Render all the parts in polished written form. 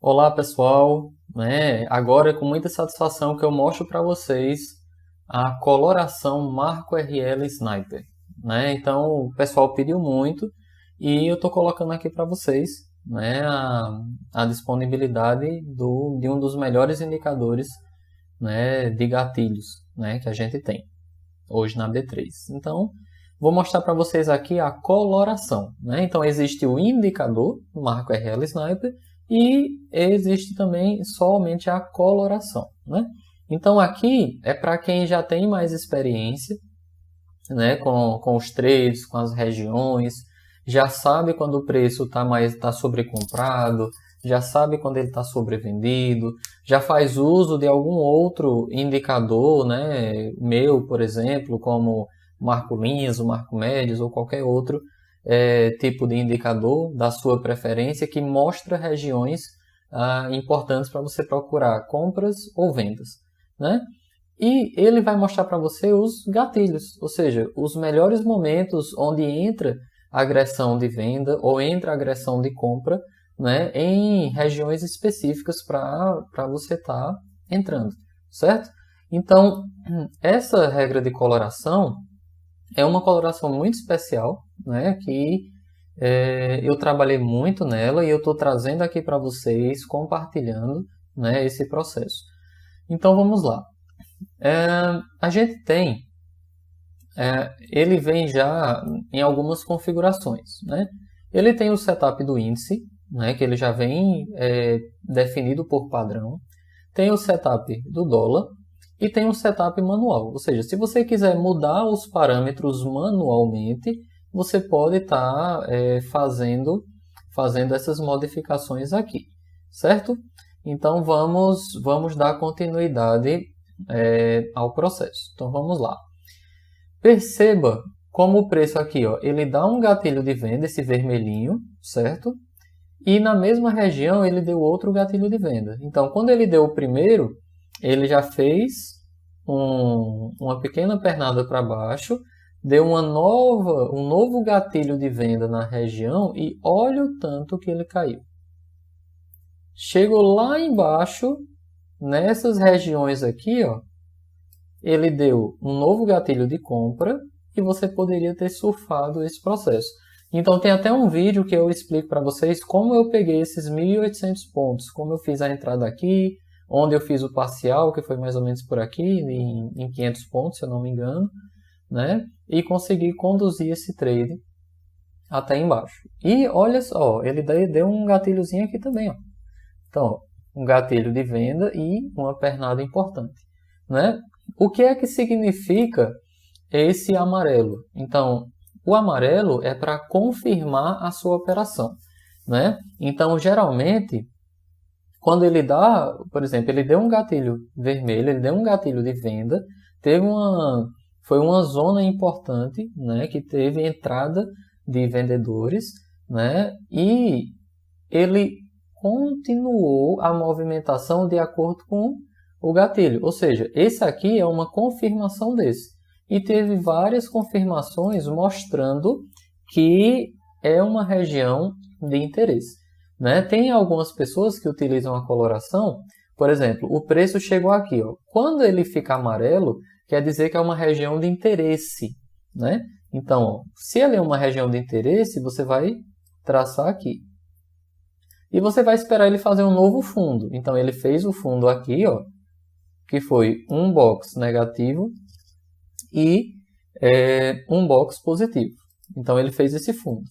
Olá pessoal, agora é com muita satisfação que eu mostro para vocês a coloração Marco RL Sniper. Então o pessoal pediu muito e eu estou colocando aqui para vocês a disponibilidade de um dos melhores indicadores de gatilhos que a gente tem hoje na B3. Então vou mostrar para vocês aqui a coloração. Então existe o indicador Marco RL Sniper e existe também somente a coloração. Então aqui é para quem já tem mais experiência com os trades, com as regiões, já sabe quando o preço está sobrecomprado, já sabe quando ele está sobrevendido, já faz uso de algum outro indicador, meu, por exemplo, como Marco Linhas, o Marco Médios ou qualquer outro tipo de indicador da sua preferência que mostra regiões importantes para você procurar compras ou vendas. E ele vai mostrar para você os gatilhos, ou seja, os melhores momentos onde entra a agressão de venda ou entra a agressão de compra em regiões específicas para você estar entrando, certo? Então, essa regra de coloração é uma coloração muito especial, que eu trabalhei muito nela e eu estou trazendo aqui para vocês, compartilhando esse processo. Então, vamos lá. A gente tem, ele vem já em algumas configurações. Ele tem o setup do índice, que ele já vem definido por padrão. Tem o setup do dólar. E tem um setup manual, ou seja, se você quiser mudar os parâmetros manualmente, você pode estar fazendo essas modificações aqui, certo? Então vamos dar continuidade ao processo. Então vamos lá. Perceba como o preço aqui, ele dá um gatilho de venda, esse vermelhinho, certo? E na mesma região ele deu outro gatilho de venda. Então quando ele deu o primeiro, ele já fez uma pequena pernada para baixo, deu um novo gatilho de venda na região e olha o tanto que ele caiu. Chegou lá embaixo, nessas regiões aqui, ele deu um novo gatilho de compra e você poderia ter surfado esse processo. Então tem até um vídeo que eu explico para vocês como eu peguei esses 1.800 pontos, como eu fiz a entrada aqui, onde eu fiz o parcial, que foi mais ou menos por aqui, em 500 pontos, se eu não me engano, e consegui conduzir esse trade até embaixo. E olha só, ele deu um gatilhozinho aqui também. Então, um gatilho de venda e uma pernada importante. O que é que significa esse amarelo? Então, o amarelo é para confirmar a sua operação. Então, geralmente, quando ele dá, por exemplo, ele deu um gatilho vermelho, ele deu um gatilho de venda, foi uma zona importante, que teve entrada de vendedores, e ele continuou a movimentação de acordo com o gatilho. Ou seja, esse aqui é uma confirmação desse. E teve várias confirmações mostrando que é uma região de interesse. Tem algumas pessoas que utilizam a coloração, por exemplo, o preço chegou aqui. Quando ele fica amarelo, quer dizer que é uma região de interesse. Então, se ele é uma região de interesse, você vai traçar aqui. E você vai esperar ele fazer um novo fundo. Então, ele fez o fundo aqui, que foi um box negativo e um box positivo. Então, ele fez esse fundo.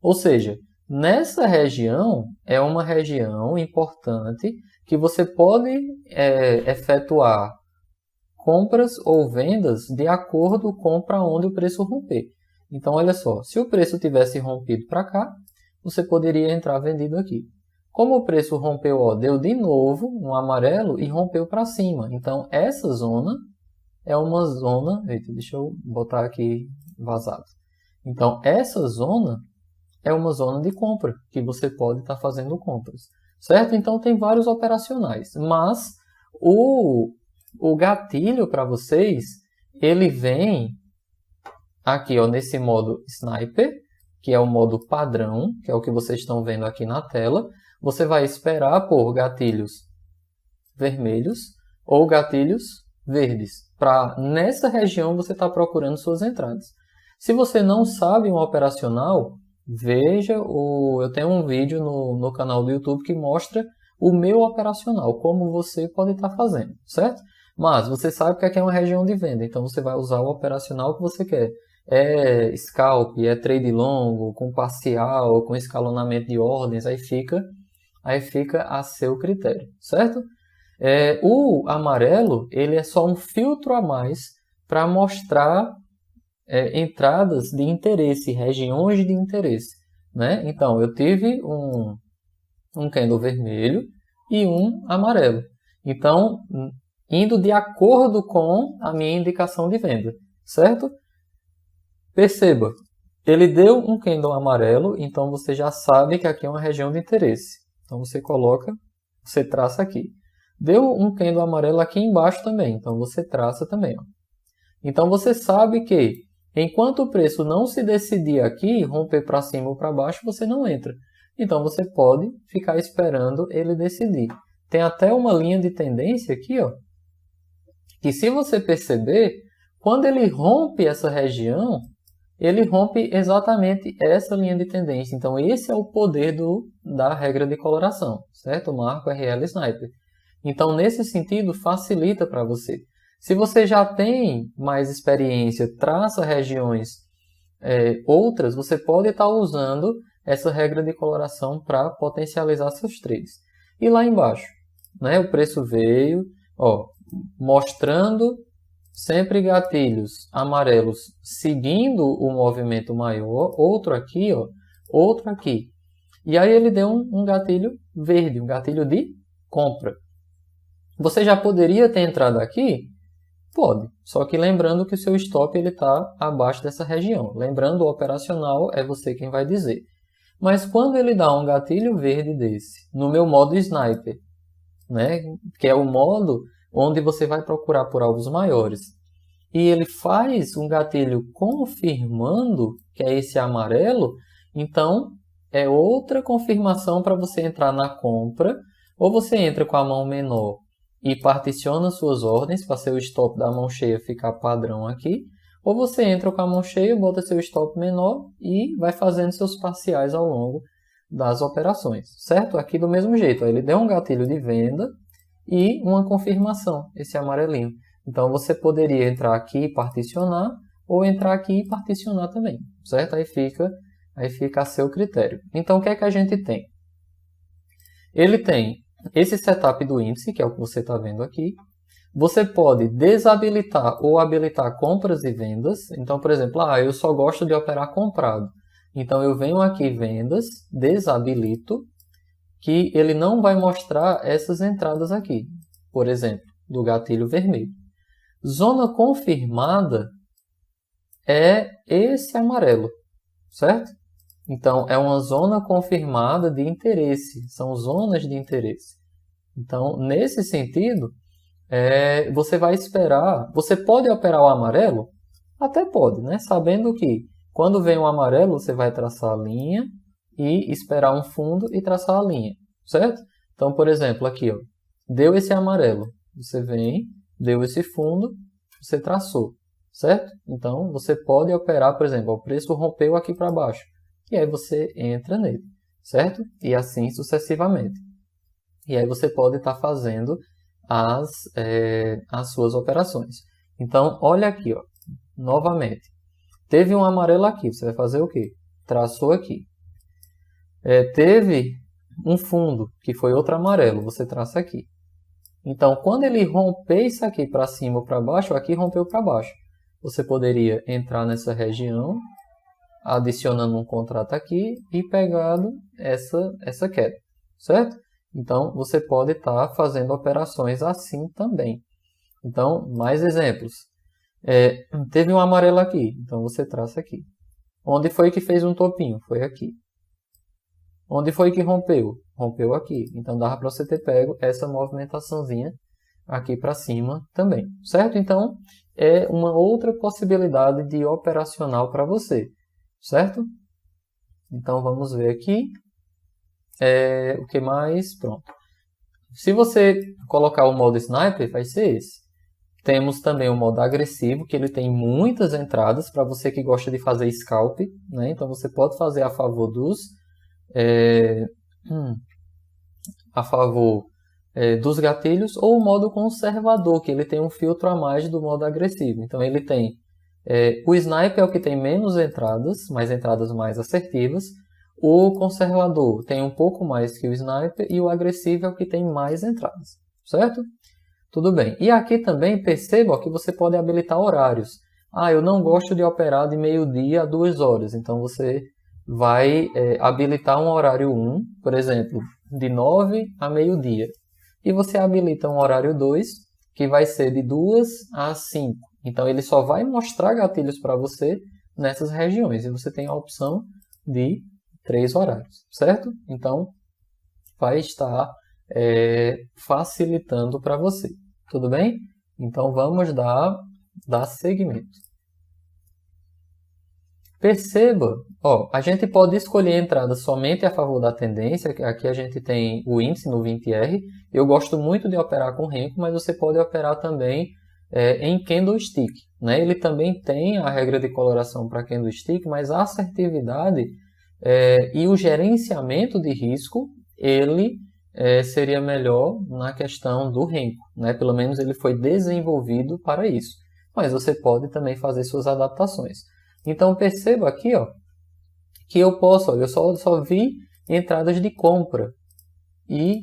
Ou seja, nessa região é uma região importante que você pode efetuar compras ou vendas de acordo com para onde o preço romper. Então, olha só, se o preço tivesse rompido para cá, você poderia entrar vendido aqui. Como o preço rompeu, deu de novo um amarelo e rompeu para cima. Então, essa zona é uma zona... Eita, deixa eu botar aqui vazado. Então, essa zona é uma zona de compra, que você pode estar fazendo compras, certo? Então, tem vários operacionais, mas o gatilho para vocês, ele vem aqui nesse modo Sniper, que é o modo padrão, que é o que vocês estão vendo aqui na tela. você vai esperar por gatilhos vermelhos ou gatilhos verdes. Para nessa região você está procurando suas entradas. Se você não sabe um operacional, veja, eu tenho um vídeo no canal do YouTube que mostra o meu operacional, como você pode estar fazendo, certo? Mas você sabe que aqui é uma região de venda, então você vai usar o operacional que você quer. É scalp, é trade longo, com parcial, com escalonamento de ordens, aí fica a seu critério, certo? O amarelo, ele é só um filtro a mais para mostrar entradas de interesse, regiões de interesse, né? Então, eu tive um candle vermelho e um amarelo. Então, indo de acordo com a minha indicação de venda, certo? Perceba, ele deu um candle amarelo, então você já sabe que aqui é uma região de interesse. Então, você traça aqui. Deu um candle amarelo aqui embaixo também, então você traça também. Ó. Então, você sabe que enquanto o preço não se decidir aqui, romper para cima ou para baixo, você não entra. Então, você pode ficar esperando ele decidir. Tem até uma linha de tendência aqui, ó, que se você perceber, quando ele rompe essa região, ele rompe exatamente essa linha de tendência. Então, esse é o poder da regra de coloração, certo? O marco RL Sniper. Então, nesse sentido, facilita para você. Se você já tem mais experiência, traça regiões outras, você pode estar usando essa regra de coloração para potencializar seus trades. E lá embaixo, né, o preço veio, ó, mostrando sempre gatilhos amarelos seguindo o movimento maior, outro aqui, ó, outro aqui. E aí ele deu um gatilho verde, um gatilho de compra. Você já poderia ter entrado aqui? Pode, só que lembrando que o seu stop está abaixo dessa região. Lembrando, o operacional é você quem vai dizer. Mas quando ele dá um gatilho verde desse, no meu modo sniper, né, que é o modo onde você vai procurar por alvos maiores, e ele faz um gatilho confirmando que é esse amarelo, então é outra confirmação para você entrar na compra, ou você entra com a mão menor e particiona suas ordens para seu stop da mão cheia ficar padrão aqui, ou você entra com a mão cheia, bota seu stop menor e vai fazendo seus parciais ao longo das operações, certo? Aqui do mesmo jeito, ó, ele deu um gatilho de venda e uma confirmação, esse amarelinho. Então você poderia entrar aqui e particionar, ou entrar aqui e particionar também, certo? Aí fica a seu critério. Então o que é que a gente tem? Ele tem esse setup do índice, que é o que você está vendo aqui. Você pode desabilitar ou habilitar compras e vendas. Então, por exemplo, eu só gosto de operar comprado. Então, eu venho aqui vendas, desabilito, que ele não vai mostrar essas entradas aqui. Por exemplo, do gatilho vermelho. Zona confirmada é esse amarelo, certo? Então, é uma zona confirmada de interesse. São zonas de interesse. Então, nesse sentido, você vai esperar... Você pode operar o amarelo? Até pode, né? Sabendo que quando vem o amarelo, você vai traçar a linha e esperar um fundo e traçar a linha, certo? Então, por exemplo, aqui, ó, deu esse amarelo. Você vem, deu esse fundo, você traçou, certo? Então, você pode operar, por exemplo, o preço rompeu aqui para baixo. E aí você entra nele, certo? E assim sucessivamente. E aí você pode estar fazendo as suas operações. Então, olha aqui, ó, novamente. Teve um amarelo aqui, você vai fazer o quê? Traçou aqui. Teve um fundo, que foi outro amarelo, você traça aqui. Então, quando ele romper isso aqui para cima ou para baixo, aqui rompeu para baixo. Você poderia entrar nessa região, adicionando um contrato aqui e pegado essa queda, certo? Então, você pode estar fazendo operações assim também. Então, mais exemplos. Teve um amarelo aqui, então você traça aqui. Onde foi que fez um topinho? Foi aqui. Onde foi que rompeu? Rompeu aqui. Então, dava para você ter pego essa movimentaçãozinha aqui para cima também, certo? Então, é uma outra possibilidade de operacional para você, certo? Então, vamos ver aqui. O que mais? Pronto. Se você colocar o modo Sniper, vai ser esse. Temos também o modo agressivo, que ele tem muitas entradas para você que gosta de fazer scalp, né? Então você pode fazer a favor dos gatilhos, ou o modo conservador, que ele tem um filtro a mais do modo agressivo. Então ele tem o Sniper é o que tem menos entradas mais assertivas. O conservador tem um pouco mais que o Sniper e o agressivo é o que tem mais entradas, certo? Tudo bem. E aqui também perceba que você pode habilitar horários. Eu não gosto de operar de meio-dia a 2 horas. Então você vai habilitar um horário 1, por exemplo, de 9 a meio-dia. E você habilita um horário 2, que vai ser de 2 a 5. Então ele só vai mostrar gatilhos para você nessas regiões. E você tem a opção de 3 horários, certo? Então vai estar facilitando para você. Tudo bem? Então vamos dar seguimento. Perceba, a gente pode escolher a entrada somente a favor da tendência. Aqui a gente tem o índice no 20R. Eu gosto muito de operar com Renko, mas você pode operar também em Candlestick, né? Ele também tem a regra de coloração para Candlestick, mas a assertividade e o gerenciamento de risco, ele seria melhor na questão do Renko, né? Pelo menos ele foi desenvolvido para isso. Mas você pode também fazer suas adaptações. Então perceba aqui, que eu posso, eu só vi entradas de compra e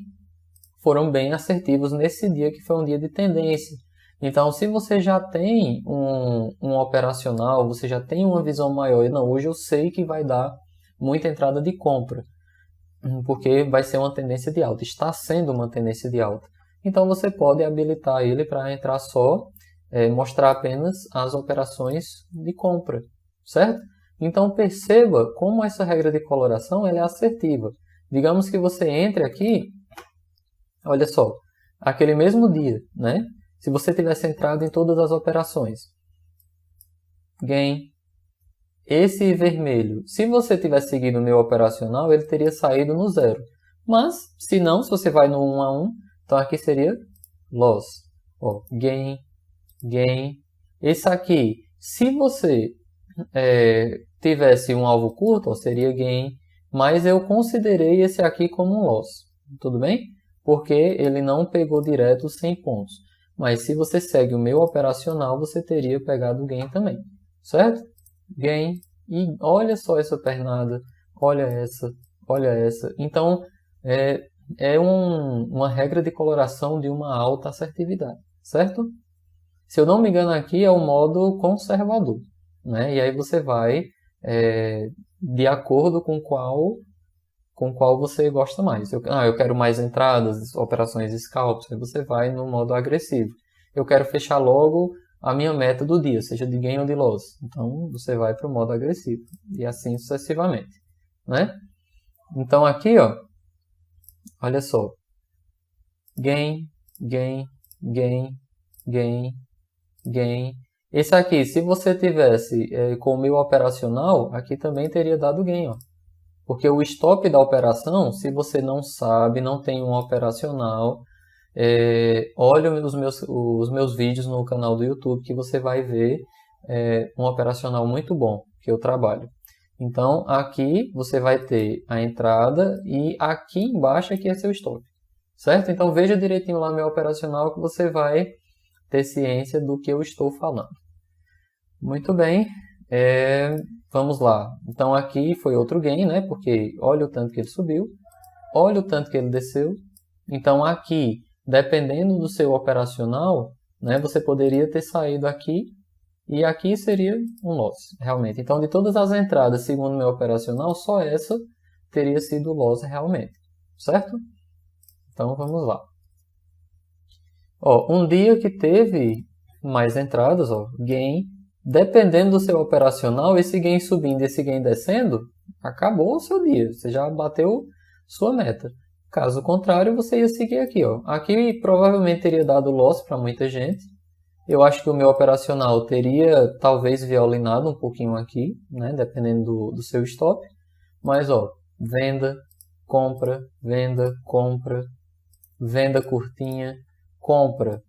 foram bem assertivos nesse dia, que foi um dia de tendência. Então, se você já tem um operacional, você já tem uma visão maior, hoje eu sei que vai dar muita entrada de compra, porque vai ser uma tendência de alta, está sendo uma tendência de alta. Então você pode habilitar ele para entrar só, mostrar apenas as operações de compra, certo? Então perceba como essa regra de coloração ela é assertiva. Digamos que você entre aqui, olha só, aquele mesmo dia, né? Se você tivesse entrado em todas as operações, gain, esse vermelho, se você tivesse seguido o meu operacional, ele teria saído no 0. Mas, se não, se você vai no 1 a 1, então aqui seria loss. Gain, gain. Esse aqui, se você tivesse um alvo curto, seria gain. Mas eu considerei esse aqui como um loss. Tudo bem? Porque ele não pegou direto 100 pontos. Mas se você segue o meu operacional, você teria pegado o gain também. Certo? Gain, e olha só essa pernada, olha essa. Então, uma regra de coloração de uma alta assertividade, certo? Se eu não me engano aqui é o modo conservador, né? E aí você vai de acordo com qual você gosta mais. Eu quero mais entradas, operações scalps, aí você vai no modo agressivo. Eu quero fechar logo a minha meta do dia, seja de gain ou de loss. Então, você vai para o modo agressivo. E assim sucessivamente, né? Então, aqui, olha só. Gain, gain, gain, gain, gain. Esse aqui, se você tivesse com o meu operacional, aqui também teria dado gain, Porque o stop da operação, se você não sabe, não tem um operacional, olha os meus vídeos no canal do YouTube, que você vai ver um operacional muito bom que eu trabalho. Então aqui você vai ter a entrada e aqui embaixo aqui é seu stop, certo? Então veja direitinho lá meu operacional que você vai ter ciência do que eu estou falando. Muito bem, vamos lá. Então aqui foi outro gain, né? Porque olha o tanto que ele subiu, olha o tanto que ele desceu. Então aqui, dependendo do seu operacional, né, você poderia ter saído aqui e aqui seria um loss, realmente. Então de todas as entradas, segundo o meu operacional, só essa teria sido loss realmente, certo? Então vamos lá. Um dia que teve mais entradas, gain, dependendo do seu operacional, esse gain subindo e esse gain descendo, acabou o seu dia, você já bateu sua meta. Caso contrário, você ia seguir aqui, Aqui provavelmente teria dado loss para muita gente. Eu acho que o meu operacional teria talvez violinado um pouquinho aqui, né? Dependendo do seu stop. Mas, venda, compra, venda curtinha, compra.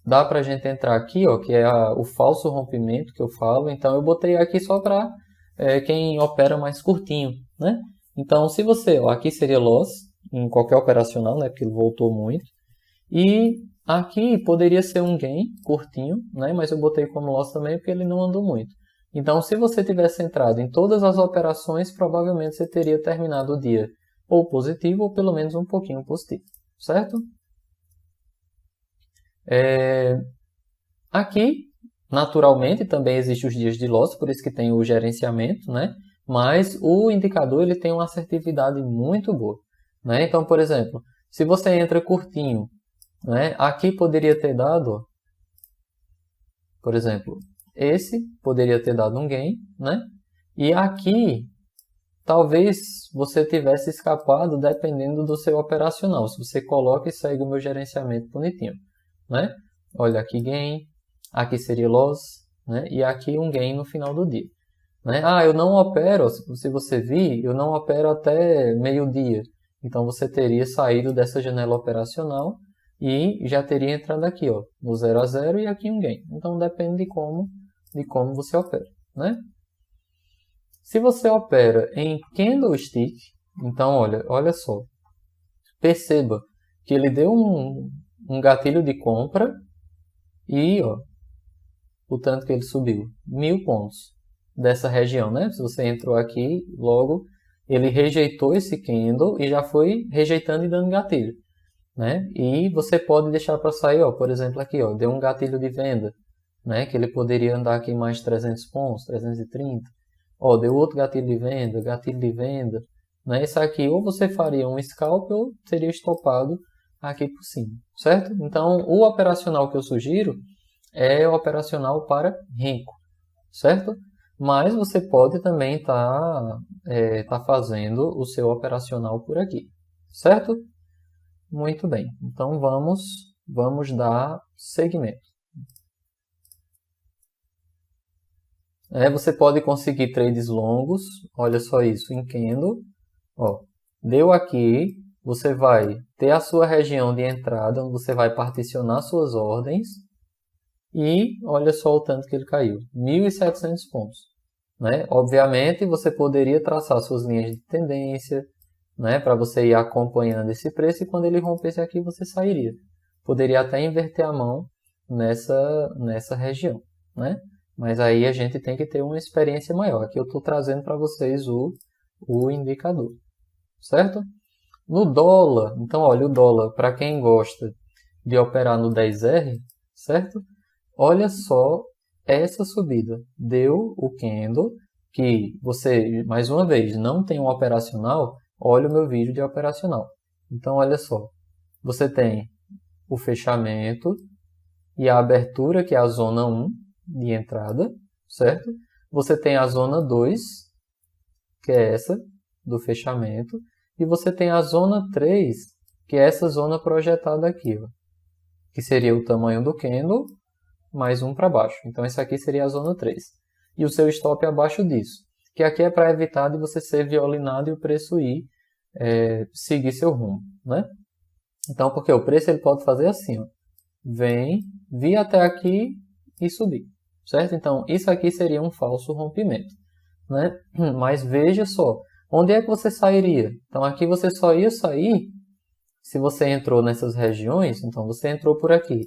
Dá para a gente entrar aqui, ó, que é o falso rompimento que eu falo. Então eu botei aqui só para quem opera mais curtinho, né? Então se você, ó, aqui seria loss em qualquer operacional, né? Porque ele voltou muito. E aqui poderia ser um gain curtinho, né? Mas eu botei como loss também porque ele não andou muito. Então se você tivesse entrado em todas as operações, provavelmente você teria terminado o dia ou positivo ou pelo menos um pouquinho positivo, certo? Aqui, naturalmente, também existem os dias de loss, por isso que tem o gerenciamento, né? Mas o indicador ele tem uma assertividade muito boa, né? Então, por exemplo, se você entra curtinho, né? Aqui poderia ter dado, ó, por exemplo, esse poderia ter dado um gain, né? E aqui, talvez você tivesse escapado dependendo do seu operacional. Se você coloca e segue o meu gerenciamento bonitinho, né? Olha, aqui gain, aqui seria loss, né? E aqui um gain no final do dia, né? Ah, eu não opero, se você vir, eu não opero até meio-dia. Então você teria saído dessa janela operacional e já teria entrado aqui, ó, no 0 a 0 e aqui um gain. Então depende de como você opera, né? Se você opera em candlestick, então olha só, perceba que ele deu um gatilho de compra e ó, o tanto que ele subiu, 1000 pontos dessa região, né? Se você entrou aqui, logo ele rejeitou esse candle e já foi rejeitando e dando gatilho, né? E você pode deixar para sair, ó, por exemplo aqui, ó, deu um gatilho de venda, né? Que ele poderia andar aqui mais 300 pontos, 330. Ó, deu outro gatilho de venda, né? Isso aqui ou você faria um scalp ou seria estopado aqui por cima, certo? Então, o operacional que eu sugiro é o operacional para Renko, certo? Mas você pode também estar fazendo o seu operacional por aqui, certo? Muito bem, então vamos dar seguimento. Você pode conseguir trades longos, olha só isso, em candle, ó, deu aqui, você vai ter a sua região de entrada, onde você vai particionar suas ordens, e olha só o tanto que ele caiu, 1.700 pontos, né? Obviamente você poderia traçar suas linhas de tendência, né, para você ir acompanhando esse preço, e quando ele rompesse aqui você sairia. Poderia até inverter a mão nessa região, né? Mas aí a gente tem que ter uma experiência maior. Aqui eu estou trazendo para vocês o indicador, certo? No dólar, então olha o dólar, para quem gosta de operar no 10R, certo? Olha só essa subida. Deu o candle, que você, mais uma vez, não tem um operacional, olha o meu vídeo de operacional. Então olha só, você tem o fechamento e a abertura, que é a zona 1, de entrada, certo? Você tem a zona 2, que é essa, do fechamento, e você tem a zona 3, que é essa zona projetada aqui, ó, que seria o tamanho do candle, mais um para baixo. Então, essa aqui seria a zona 3. E o seu stop é abaixo disso, que aqui é para evitar de você ser violinado e o preço ir seguir seu rumo, né? Então, porque o preço ele pode fazer assim, ó, vir até aqui e subir, certo? Então, isso aqui seria um falso rompimento, né? Mas veja só, onde é que você sairia? Então, aqui você só ia sair se você entrou nessas regiões, então você entrou por aqui.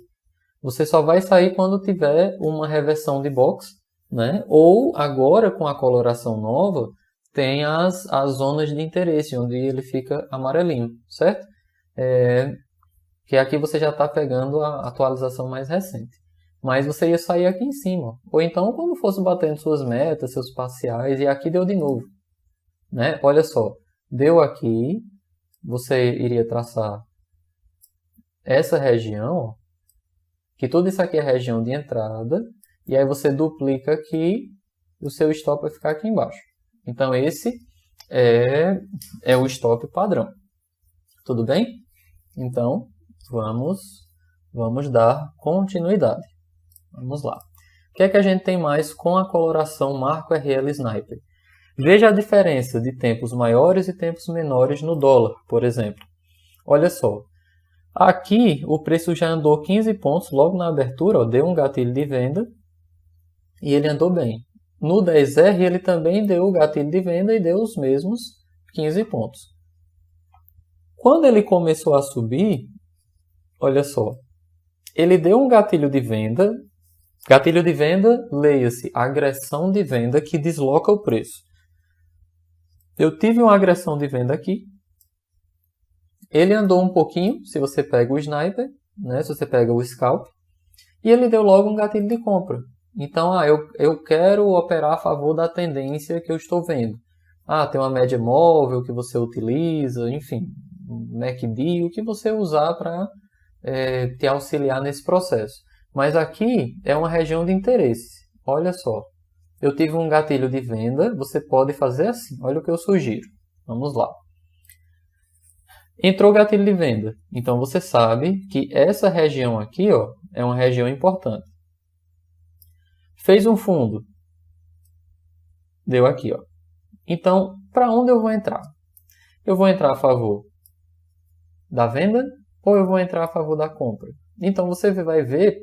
Você só vai sair quando tiver uma reversão de box, né? Ou agora, com a coloração nova, tem as zonas de interesse, onde ele fica amarelinho, certo? Que aqui você já está pegando a atualização mais recente. Mas você ia sair aqui em cima. Ou então quando fosse batendo suas metas, seus parciais, e aqui deu de novo, né? Olha só, deu aqui, você iria traçar essa região, ó, que tudo isso aqui é região de entrada, e aí você duplica aqui, o seu stop vai ficar aqui embaixo. Então esse é o stop padrão. Tudo bem? Então, vamos dar continuidade. Vamos lá. O que é que a gente tem mais com a coloração Marco RL Sniper? Veja a diferença de tempos maiores e tempos menores no dólar, por exemplo. Olha só, aqui o preço já andou 15 pontos logo na abertura, ó, deu um gatilho de venda e ele andou bem. No 10R ele também deu o gatilho de venda e deu os mesmos 15 pontos. Quando ele começou a subir, olha só, ele deu um gatilho de venda. Gatilho de venda, leia-se agressão de venda que desloca o preço. Eu tive uma agressão de venda aqui. Ele andou um pouquinho, se você pega o sniper, né, se você pega o scalp, e ele deu logo um gatilho de compra. Então, eu quero operar a favor da tendência que eu estou vendo. Tem uma média móvel que você utiliza, enfim, MACD, o que você usar para te auxiliar nesse processo. Mas aqui é uma região de interesse. Olha só, eu tive um gatilho de venda, você pode fazer assim, olha o que eu sugiro. Vamos lá. Entrou o gatilho de venda, então você sabe que essa região aqui, ó, é uma região importante. Fez um fundo, deu aqui, ó. Então, para onde eu vou entrar? Eu vou entrar a favor da venda ou eu vou entrar a favor da compra? Então você vai ver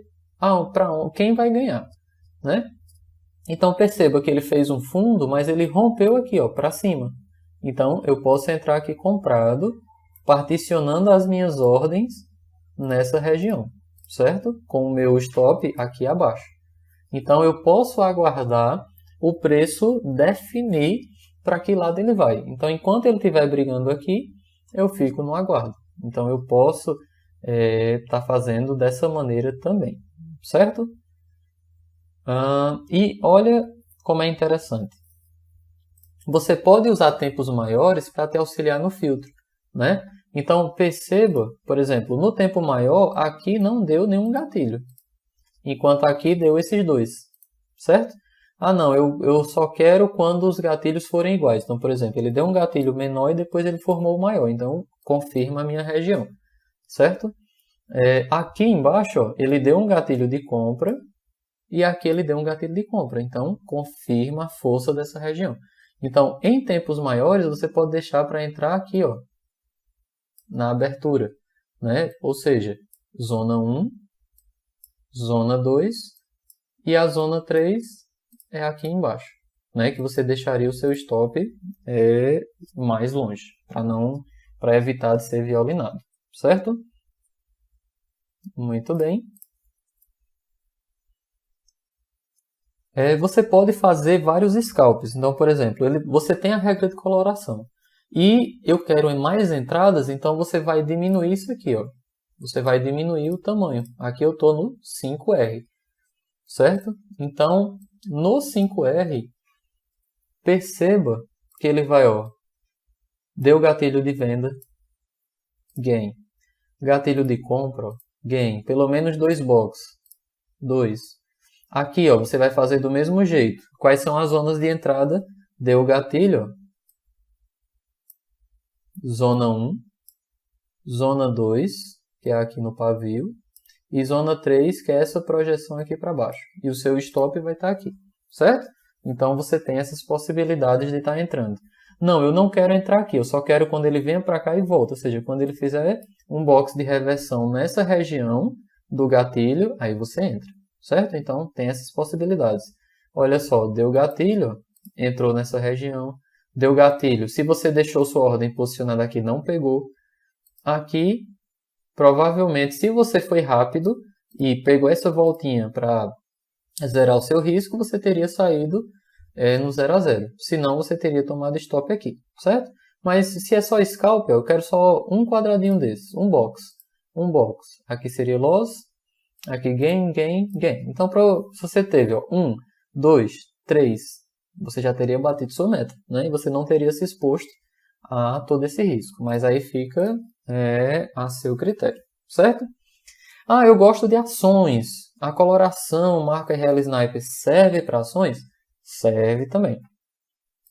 quem vai ganhar, né? Então perceba que ele fez um fundo, mas ele rompeu aqui, ó, para cima. Então eu posso entrar aqui comprado, particionando as minhas ordens nessa região, certo? Com o meu stop aqui abaixo. Então eu posso aguardar o preço definir para que lado ele vai. Então enquanto ele estiver brigando aqui, eu fico no aguardo. Então eu posso estar fazendo dessa maneira também, certo? E olha como é interessante. Você pode usar tempos maiores para te auxiliar no filtro, né? Então perceba, por exemplo, no tempo maior, aqui não deu nenhum gatilho, enquanto aqui deu esses dois, certo? Não, eu só quero quando os gatilhos forem iguais. Então, por exemplo, ele deu um gatilho menor e depois ele formou o maior, então confirma a minha região, certo? Aqui embaixo, ó, ele deu um gatilho de compra e aqui ele deu um gatilho de compra, então confirma a força dessa região. Então, em tempos maiores, você pode deixar para entrar aqui, ó, na abertura, né? Ou seja, zona 1, zona 2 e a zona 3 é aqui embaixo, né? Que você deixaria o seu stop mais longe, para evitar de ser violinado, certo? Muito bem. Você pode fazer vários scalps. Então, por exemplo, você tem a regra de coloração. E eu quero mais entradas, então você vai diminuir isso aqui, ó. Você vai diminuir o tamanho. Aqui eu estou no 5R, certo? Então, no 5R, perceba que ele vai, ó, deu gatilho de venda, gain. Gatilho de compra, ó, gain. Pelo menos 2 box, 2. Aqui, ó, você vai fazer do mesmo jeito. Quais são as zonas de entrada? Deu o gatilho, ó. Zona 1, zona 2, que é aqui no pavio, e zona 3, que é essa projeção aqui para baixo. E o seu stop vai estar aqui, certo? Então você tem essas possibilidades de estar entrando. Não, eu não quero entrar aqui, eu só quero quando ele venha para cá e volta, ou seja, quando ele fizer um box de reversão nessa região do gatilho, aí você entra, certo? Então tem essas possibilidades. Olha só, deu gatilho, entrou nessa região. Deu gatilho. Se você deixou sua ordem posicionada aqui, não pegou. Aqui, provavelmente, se você foi rápido e pegou essa voltinha para zerar o seu risco, você teria saído no 0 a 0. Senão, você teria tomado stop aqui, certo? Mas se é só scalp, eu quero só um quadradinho desse, um box. Um box. Aqui seria loss, aqui gain, gain, gain. Então, se você teve 1, 2, 3... você já teria batido sua meta, né? E você não teria se exposto a todo esse risco. Mas aí fica a seu critério, certo? Eu gosto de ações. A coloração marca RL Sniper serve para ações? Serve também.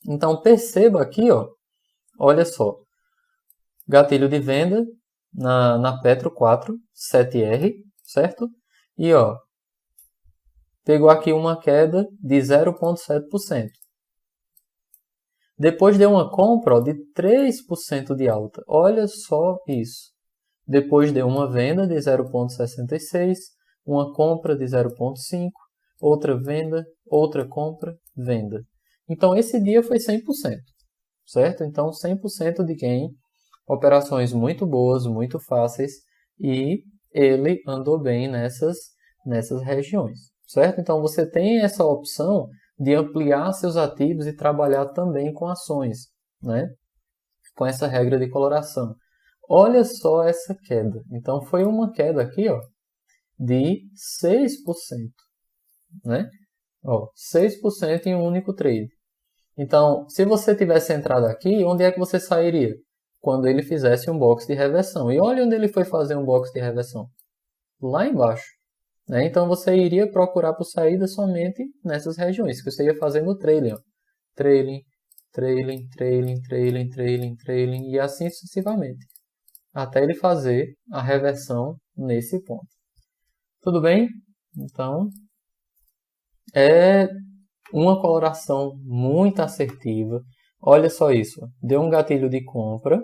Então perceba aqui, ó, olha só, gatilho de venda na Petro 4, 7R, certo? E ó, pegou aqui uma queda de 0,7%. Depois deu uma compra, ó, de 3% de alta. Olha só isso. Depois deu uma venda de 0,66, uma compra de 0,5, outra venda, outra compra, venda. Então, esse dia foi 100%, certo? Então, 100% de gain, operações muito boas, muito fáceis, e ele andou bem nessas regiões, certo? Então, você tem essa opção de ampliar seus ativos e trabalhar também com ações, né? Com essa regra de coloração. Olha só essa queda. Então, foi uma queda aqui, ó, de 6%, né? Ó, 6% em um único trade. Então, se você tivesse entrado aqui, onde é que você sairia? Quando ele fizesse um box de reversão. E olha onde ele foi fazer um box de reversão. Lá embaixo. Né? Então, você iria procurar por saída somente nessas regiões, que você ia fazendo trailing. Ó. Trailing, trailing, trailing, trailing, trailing, trailing, e assim sucessivamente. Até ele fazer a reversão nesse ponto. Tudo bem? Então, é uma coloração muito assertiva. Olha só isso. Deu um gatilho de compra.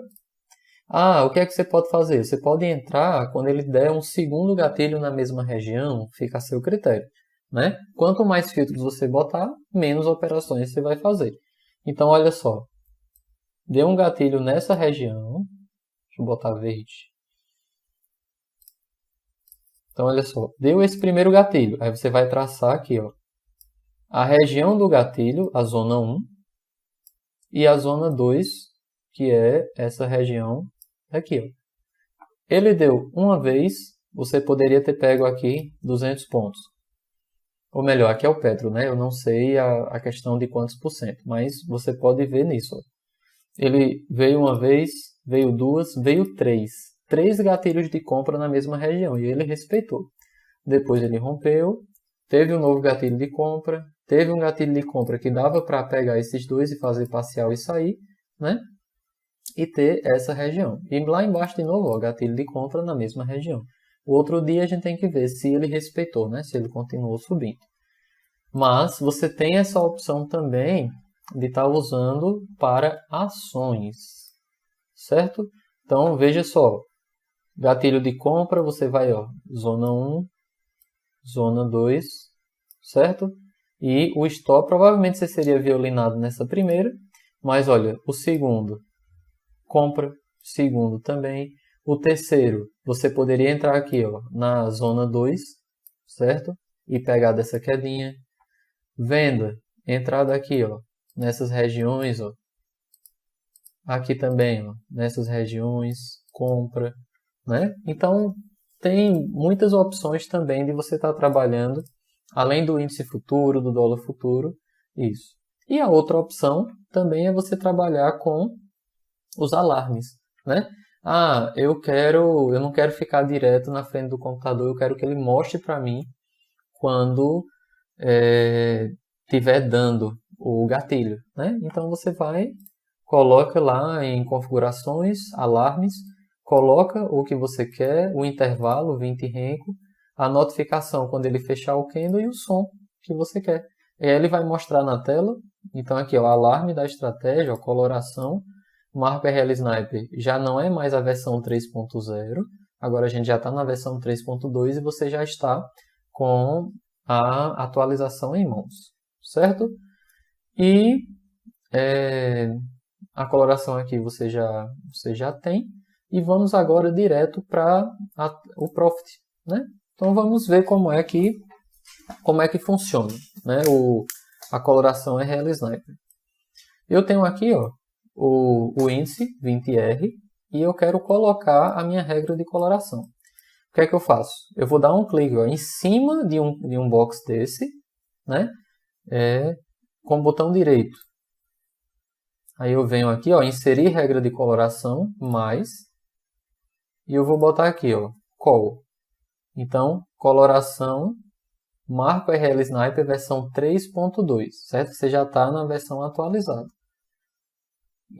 O que é que você pode fazer? Você pode entrar quando ele der um segundo gatilho na mesma região, fica a seu critério. Né? Quanto mais filtros você botar, menos operações você vai fazer. Então, olha só. Deu um gatilho nessa região. Deixa eu botar verde. Então, olha só. Deu esse primeiro gatilho. Aí você vai traçar aqui, ó, a região do gatilho, a zona 1, e a zona 2, que é essa região aqui. Ó. Ele deu uma vez, você poderia ter pego aqui 200 pontos. Ou melhor, aqui é o Petro, né? Eu não sei a questão de quantos por cento, mas você pode ver nisso. Ó. Ele veio uma vez, veio duas, veio três. 3 gatilhos de compra na mesma região, e ele respeitou. Depois ele rompeu, teve um novo gatilho de compra, teve um gatilho de compra que dava para pegar esses dois e fazer parcial e sair, né? E ter essa região. E lá embaixo de novo, ó, gatilho de compra na mesma região. O outro dia a gente tem que ver se ele respeitou, né? Se ele continuou subindo. Mas você tem essa opção também de estar usando para ações, certo? Então veja só, gatilho de compra, você vai, ó, zona 1, zona 2, certo? E o stop, provavelmente você seria violinado nessa primeira, mas olha, o segundo, compra, segundo também. O terceiro, você poderia entrar aqui, ó, na zona 2, certo? E pegar dessa quedinha. Venda, entrada aqui, ó, nessas regiões, ó. Aqui também, ó, nessas regiões, compra, né? Então, tem muitas opções também de você estar trabalhando, além do índice futuro, do dólar futuro, isso. E a outra opção também é você trabalhar com os alarmes, né? Eu não quero ficar direto na frente do computador, eu quero que ele mostre para mim quando estiver dando o gatilho, né? Então você vai, coloca lá em configurações, alarmes, coloca o que você quer, o intervalo, 20 renko, a notificação quando ele fechar o candle e o som que você quer. E aí ele vai mostrar na tela, então aqui ó, o alarme da estratégia, a coloração, Marco RL Sniper já não é mais a versão 3.0, agora a gente já está na versão 3.2 e você já está com a atualização em mãos, certo? E a coloração aqui você já tem. E vamos agora direto para o Profit, né? Então vamos ver como é que funciona, né? A coloração RL Sniper. Eu tenho aqui, ó, o índice 20R e eu quero colocar a minha regra de coloração. O que é que eu faço? Eu vou dar um clique, ó, em cima de um box desse, né? Com o botão direito. Aí eu venho aqui, ó, inserir regra de coloração, mais, e eu vou botar aqui, ó, Call. Então, coloração, Marco RL Sniper versão 3.2, certo? Você já está na versão atualizada.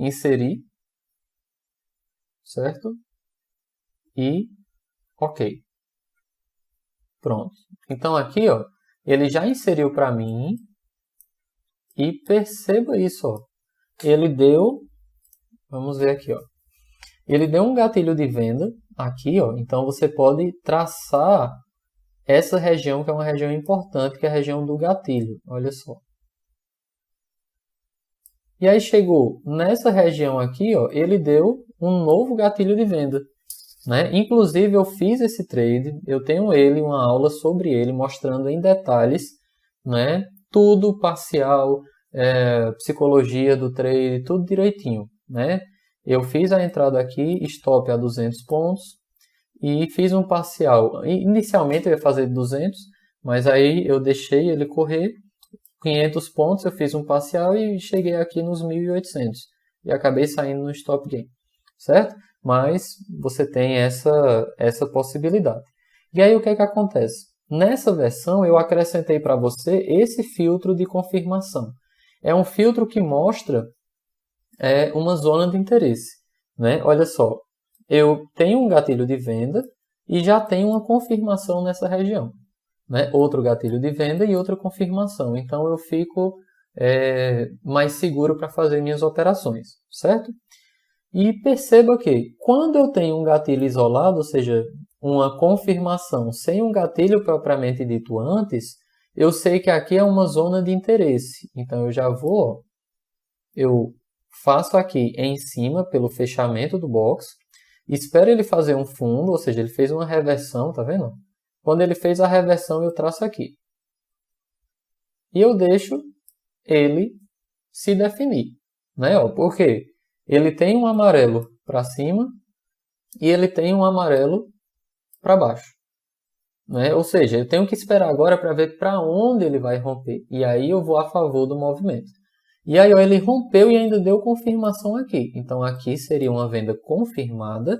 Inserir, certo? E OK. Pronto. Então aqui, ó, ele já inseriu para mim e perceba isso, ó. ele deu, vamos ver aqui, ó. Ele deu um gatilho de venda aqui, ó. Então você pode traçar essa região que é uma região importante, que é a região do gatilho. Olha só. E aí chegou nessa região aqui, ó, ele deu um novo gatilho de venda, né? Inclusive eu fiz esse trade, eu tenho uma aula sobre ele, mostrando em detalhes, né? Tudo parcial, psicologia do trade, tudo direitinho, né? Eu fiz a entrada aqui, stop a 200 pontos, e fiz um parcial. Inicialmente eu ia fazer 200, mas aí eu deixei ele correr 500 pontos, eu fiz um parcial e cheguei aqui nos 1.800. E acabei saindo no stop gain, certo? Mas você tem essa possibilidade. E aí o que é que acontece? Nessa versão eu acrescentei para você esse filtro de confirmação. É um filtro que mostra uma zona de interesse, né? Olha só, eu tenho um gatilho de venda e já tenho uma confirmação nessa região, né? Outro gatilho de venda e outra confirmação. Então eu fico mais seguro para fazer minhas operações, certo? E perceba que quando eu tenho um gatilho isolado, ou seja, uma confirmação sem um gatilho propriamente dito antes, eu sei que aqui é uma zona de interesse. Então eu já vou, eu faço aqui em cima pelo fechamento do box, espero ele fazer um fundo, ou seja, ele fez uma reversão, tá vendo? Quando ele fez a reversão, eu traço aqui. E eu deixo ele se definir, né? Por quê? Ele tem um amarelo para cima e ele tem um amarelo para baixo, né? Ou seja, eu tenho que esperar agora para ver para onde ele vai romper. E aí eu vou a favor do movimento. E aí ó, ele rompeu e ainda deu confirmação aqui. Então aqui seria uma venda confirmada,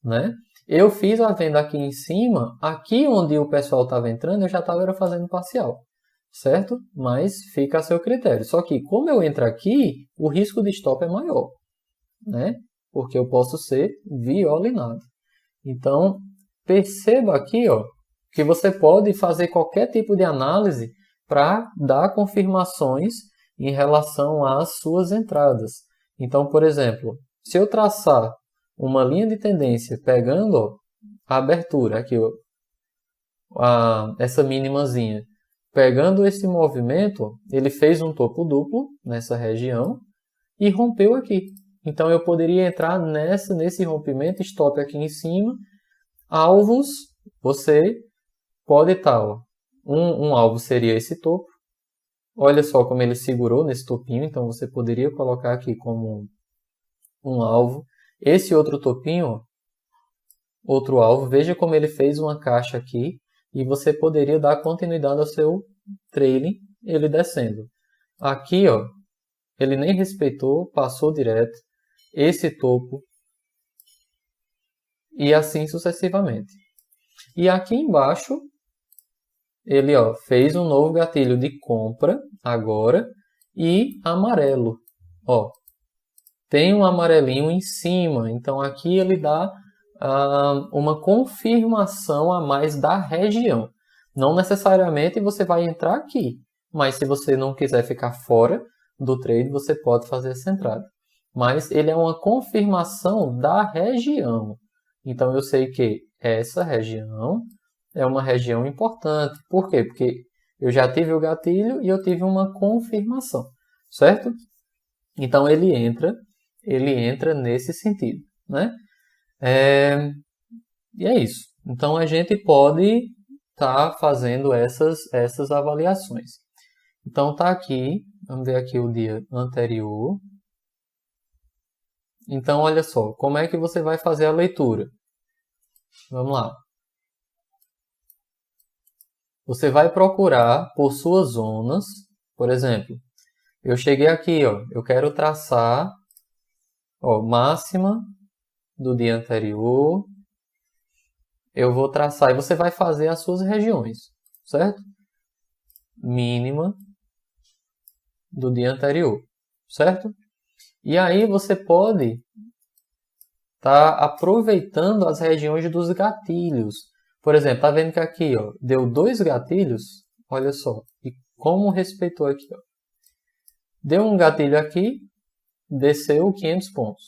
né? Eu fiz a venda aqui em cima, aqui onde o pessoal estava entrando, eu já estava fazendo parcial, certo? Mas fica a seu critério. Só que como eu entro aqui, o risco de stop é maior, né? Porque eu posso ser violinado. Então, perceba aqui, ó, que você pode fazer qualquer tipo de análise para dar confirmações em relação às suas entradas. Então, por exemplo, se eu traçar uma linha de tendência pegando ó, a abertura, aqui, ó, essa mínimazinha, pegando esse movimento, ele fez um topo duplo nessa região e rompeu aqui. Então eu poderia entrar nesse rompimento, stop aqui em cima. Alvos, você pode estar, ó, um alvo seria esse topo. Olha só como ele segurou nesse topinho, então você poderia colocar aqui como um alvo. Esse outro topinho, outro alvo, veja como ele fez uma caixa aqui e você poderia dar continuidade ao seu trailing, ele descendo. Aqui, ó, ele nem respeitou, passou direto, esse topo e assim sucessivamente. E aqui embaixo, ele ó, fez um novo gatilho de compra agora e amarelo. Ó, tem um amarelinho em cima, então aqui ele dá uma confirmação a mais da região. Não necessariamente você vai entrar aqui, mas se você não quiser ficar fora do trade, você pode fazer essa entrada. Mas ele é uma confirmação da região. Então eu sei que essa região é uma região importante. Por quê? Porque eu já tive o gatilho e eu tive uma confirmação, certo? Então ele entra nesse sentido, né? E é isso. Então a gente pode estar fazendo essas avaliações. Então tá aqui, vamos ver aqui o dia anterior. Então olha só, como é que você vai fazer a leitura? Vamos lá. Você vai procurar por suas zonas, por exemplo, eu cheguei aqui, ó, eu quero traçar ó, máxima do dia anterior, eu vou traçar, e você vai fazer as suas regiões, certo? Mínima do dia anterior, certo? E aí você pode estar aproveitando as regiões dos gatilhos. Por exemplo, tá vendo que aqui ó, deu 2 gatilhos? Olha só, e como respeitou aqui. Ó. Deu um gatilho aqui, desceu 500 pontos.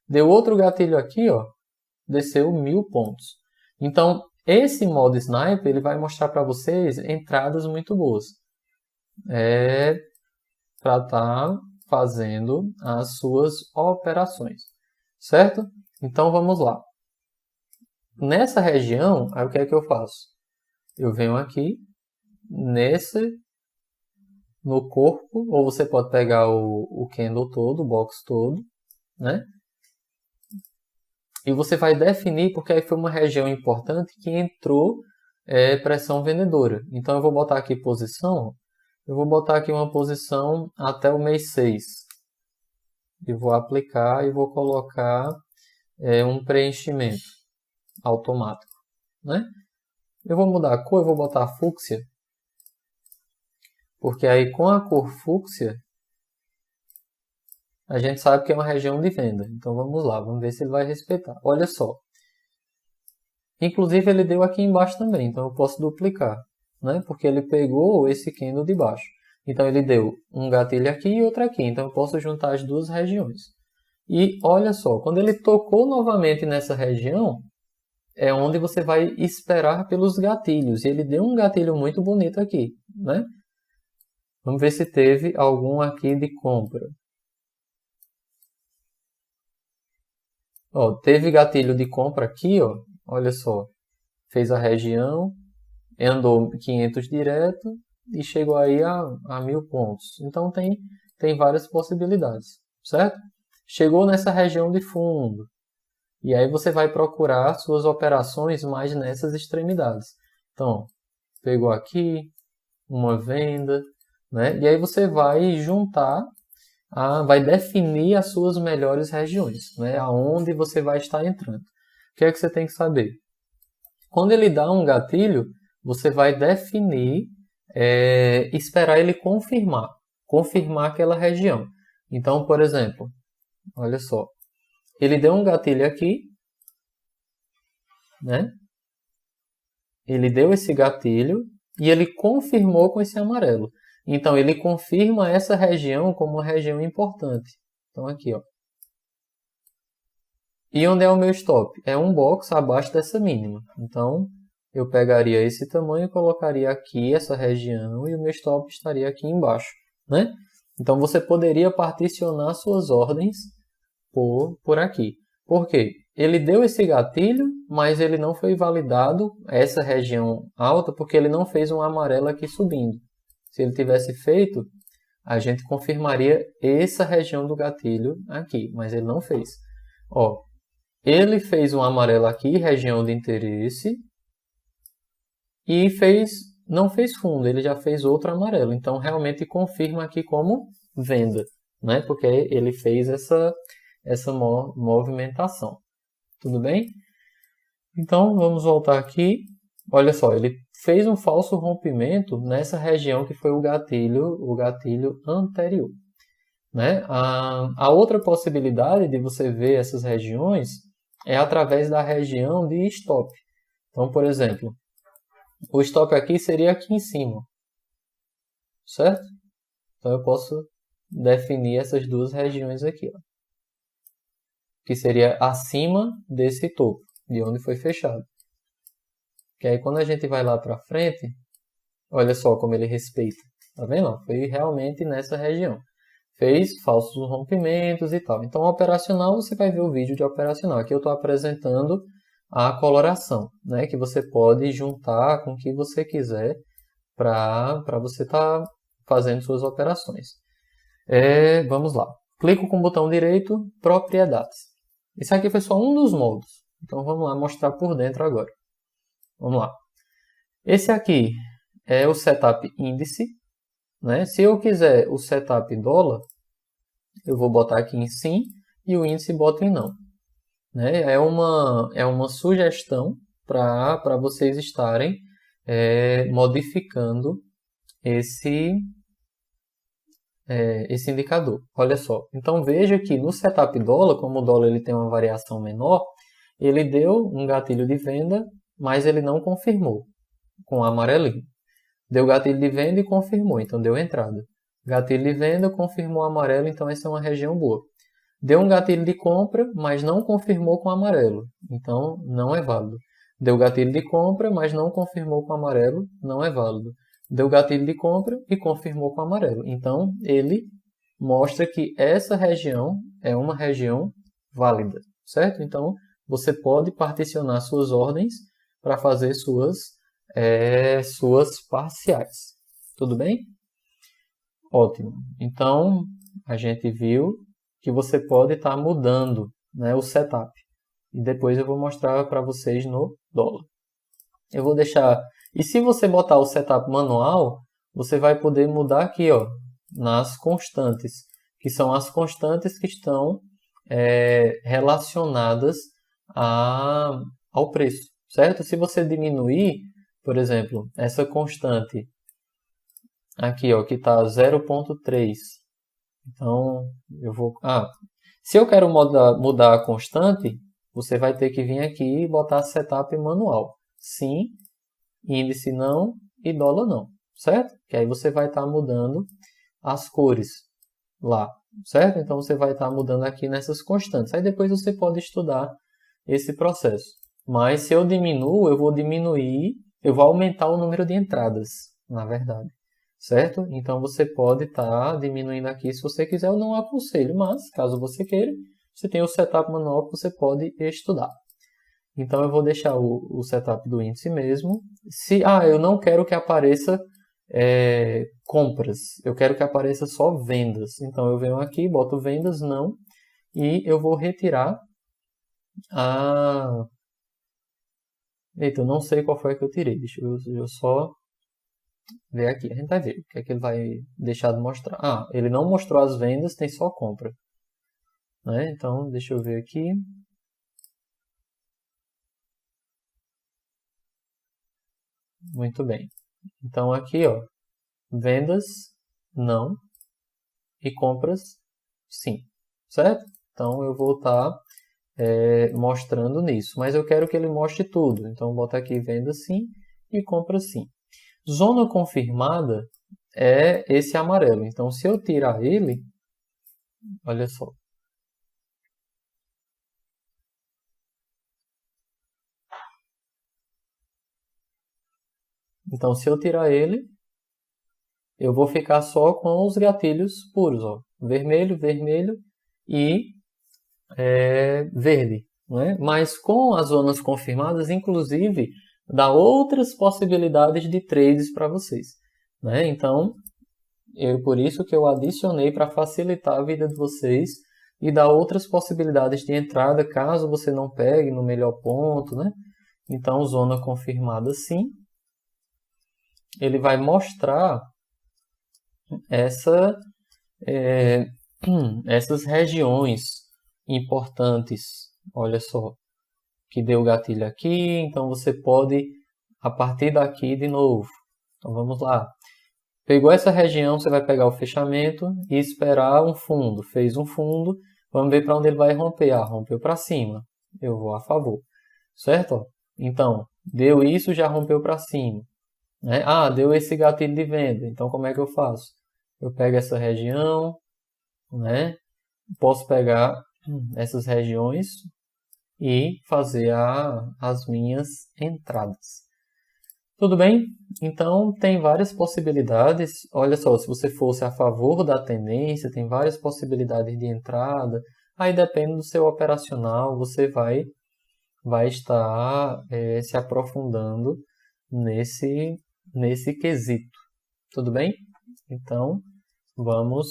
Deu outro gatilho aqui, ó, desceu 1000 pontos. Então, esse modo Sniper ele vai mostrar para vocês entradas muito boas. Para estar fazendo as suas operações. Certo? Então, vamos lá. Nessa região, aí o que é que eu faço? Eu venho aqui, no corpo, ou você pode pegar o candle todo, o box todo, né? E você vai definir, porque aí foi uma região importante que entrou pressão vendedora. Então eu vou botar aqui posição, eu vou botar aqui uma posição até o mês 6. E vou aplicar e vou colocar um preenchimento automático, né? Eu vou mudar a cor, eu vou botar fúcsia, porque aí com a cor fúcsia a gente sabe que é uma região de venda. Então vamos lá, vamos ver se ele vai respeitar. Olha só. Inclusive ele deu aqui embaixo também, então eu posso duplicar, né? Porque ele pegou esse candle de baixo. Então ele deu um gatilho aqui e outro aqui, então eu posso juntar as duas regiões. E olha só, quando ele tocou novamente nessa região, é onde você vai esperar pelos gatilhos. E ele deu um gatilho muito bonito aqui, né? Vamos ver se teve algum aqui de compra. Ó, teve gatilho de compra aqui, ó. Olha só. Fez a região, andou 500 direto e chegou aí a 1000 pontos. Então tem várias possibilidades, certo? Chegou nessa região de fundo. E aí você vai procurar suas operações mais nessas extremidades. Então, pegou aqui uma venda, né? E aí você vai juntar, vai definir as suas melhores regiões, né? Aonde você vai estar entrando. O que é que você tem que saber? Quando ele dá um gatilho, você vai definir, esperar ele confirmar aquela região. Então, por exemplo, olha só, ele deu um gatilho aqui, né? Ele deu esse gatilho e ele confirmou com esse amarelo. Então, ele confirma essa região como uma região importante. Então, aqui, ó. E onde é o meu stop? É um box abaixo dessa mínima. Então, eu pegaria esse tamanho e colocaria aqui essa região e o meu stop estaria aqui embaixo, né? Então, você poderia particionar suas ordens por aqui. Por quê? Ele deu esse gatilho, mas ele não foi validado essa região alta porque ele não fez um amarelo aqui subindo. Se ele tivesse feito, a gente confirmaria essa região do gatilho aqui, mas ele não fez. Ó, ele fez um amarelo aqui, região de interesse, e não fez fundo, ele já fez outro amarelo. Então, realmente confirma aqui como venda, né? Porque ele fez essa movimentação. Tudo bem? Então, vamos voltar aqui. Olha só, ele fez um falso rompimento nessa região que foi o gatilho anterior. Né? A outra possibilidade de você ver essas regiões é através da região de stop. Então, por exemplo, o stop aqui seria aqui em cima. Certo? Então, eu posso definir essas duas regiões aqui. Ó, que seria acima desse topo, de onde foi fechado. Que aí quando a gente vai lá para frente, olha só como ele respeita. Tá vendo? Foi realmente nessa região. Fez falsos rompimentos e tal. Então, operacional, você vai ver o vídeo de operacional. Aqui eu estou apresentando a coloração, né? Que você pode juntar com o que você quiser para você estar fazendo suas operações. Vamos lá. Clico com o botão direito, propriedades. Esse aqui foi só um dos modos. Então, vamos lá mostrar por dentro agora. Vamos lá. Esse aqui é o setup índice. Né? Se eu quiser o setup dólar, eu vou botar aqui em sim e o índice boto em não. Né? É uma sugestão para vocês estarem modificando esse indicador. Olha só. Então veja que no setup dólar, como o dólar ele tem uma variação menor, ele deu um gatilho de venda, mas ele não confirmou com o amarelinho. Deu gatilho de venda e confirmou, então deu entrada. Gatilho de venda, confirmou amarelo, então essa é uma região boa. Deu um gatilho de compra, mas não confirmou com amarelo, então não é válido. Deu gatilho de compra, mas não confirmou com amarelo, não é válido. Deu gatilho de compra e confirmou com amarelo. Então, ele mostra que essa região é uma região válida, certo? Então, você pode particionar suas ordens para fazer suas parciais. Tudo bem? Ótimo. Então, a gente viu que você pode estar mudando, né, o setup. E depois eu vou mostrar para vocês no dólar. Eu vou deixar... E se você botar o setup manual, você vai poder mudar aqui, ó, nas constantes, que são as constantes que estão relacionadas ao preço, certo? Se você diminuir, por exemplo, essa constante aqui, ó, que está 0,3. Então, eu vou... se eu quero mudar a constante, você vai ter que vir aqui e botar setup manual. Sim, índice não e dólar não, certo? Que aí você vai estar mudando as cores lá, certo? Então, você vai estar mudando aqui nessas constantes. Aí depois você pode estudar esse processo. Mas se eu diminuo, eu vou aumentar o número de entradas, na verdade. Certo? Então, você pode estar diminuindo aqui se você quiser. Eu não aconselho, mas caso você queira, você tem o setup manual que você pode estudar. Então, eu vou deixar o setup do índice mesmo. Eu não quero que apareça compras. Eu quero que apareça só vendas. Então, eu venho aqui, boto vendas, não. E eu vou retirar a... Eita, eu não sei qual foi a que eu tirei. Deixa eu só... ver aqui, a gente vai ver o que é que ele vai deixar de mostrar. Ele não mostrou as vendas, tem só compra. Né? Então, deixa eu ver aqui. Muito bem. Então, aqui, ó, vendas, não. E compras, sim. Certo? Então, eu vou estar mostrando nisso. Mas eu quero que ele mostre tudo. Então, vou botar aqui vendas, sim. E compras, sim. Zona confirmada é esse amarelo. Então, se eu tirar ele, olha só. Então, se eu tirar ele, eu vou ficar só com os gatilhos puros, ó. Vermelho, vermelho e verde. Né? Mas com as zonas confirmadas, inclusive, dá outras possibilidades de trades para vocês. Né? Então, por isso que eu adicionei para facilitar a vida de vocês e dar outras possibilidades de entrada, caso você não pegue no melhor ponto. Né? Então, zona confirmada sim. Ele vai mostrar essas regiões importantes. Olha só, que deu o gatilho aqui, então você pode, a partir daqui de novo. Então vamos lá. Pegou essa região, você vai pegar o fechamento e esperar um fundo. Fez um fundo, vamos ver para onde ele vai romper. Rompeu para cima. Eu vou a favor. Certo? Então, deu isso, já rompeu para cima. Né? Deu esse gatilho de venda. Então, como é que eu faço? Eu pego essa região, né? Posso pegar essas regiões e fazer as minhas entradas. Tudo bem? Então, tem várias possibilidades. Olha só, se você fosse a favor da tendência, tem várias possibilidades de entrada. Aí depende do seu operacional, você vai estar se aprofundando nesse quesito. Tudo bem? Então, vamos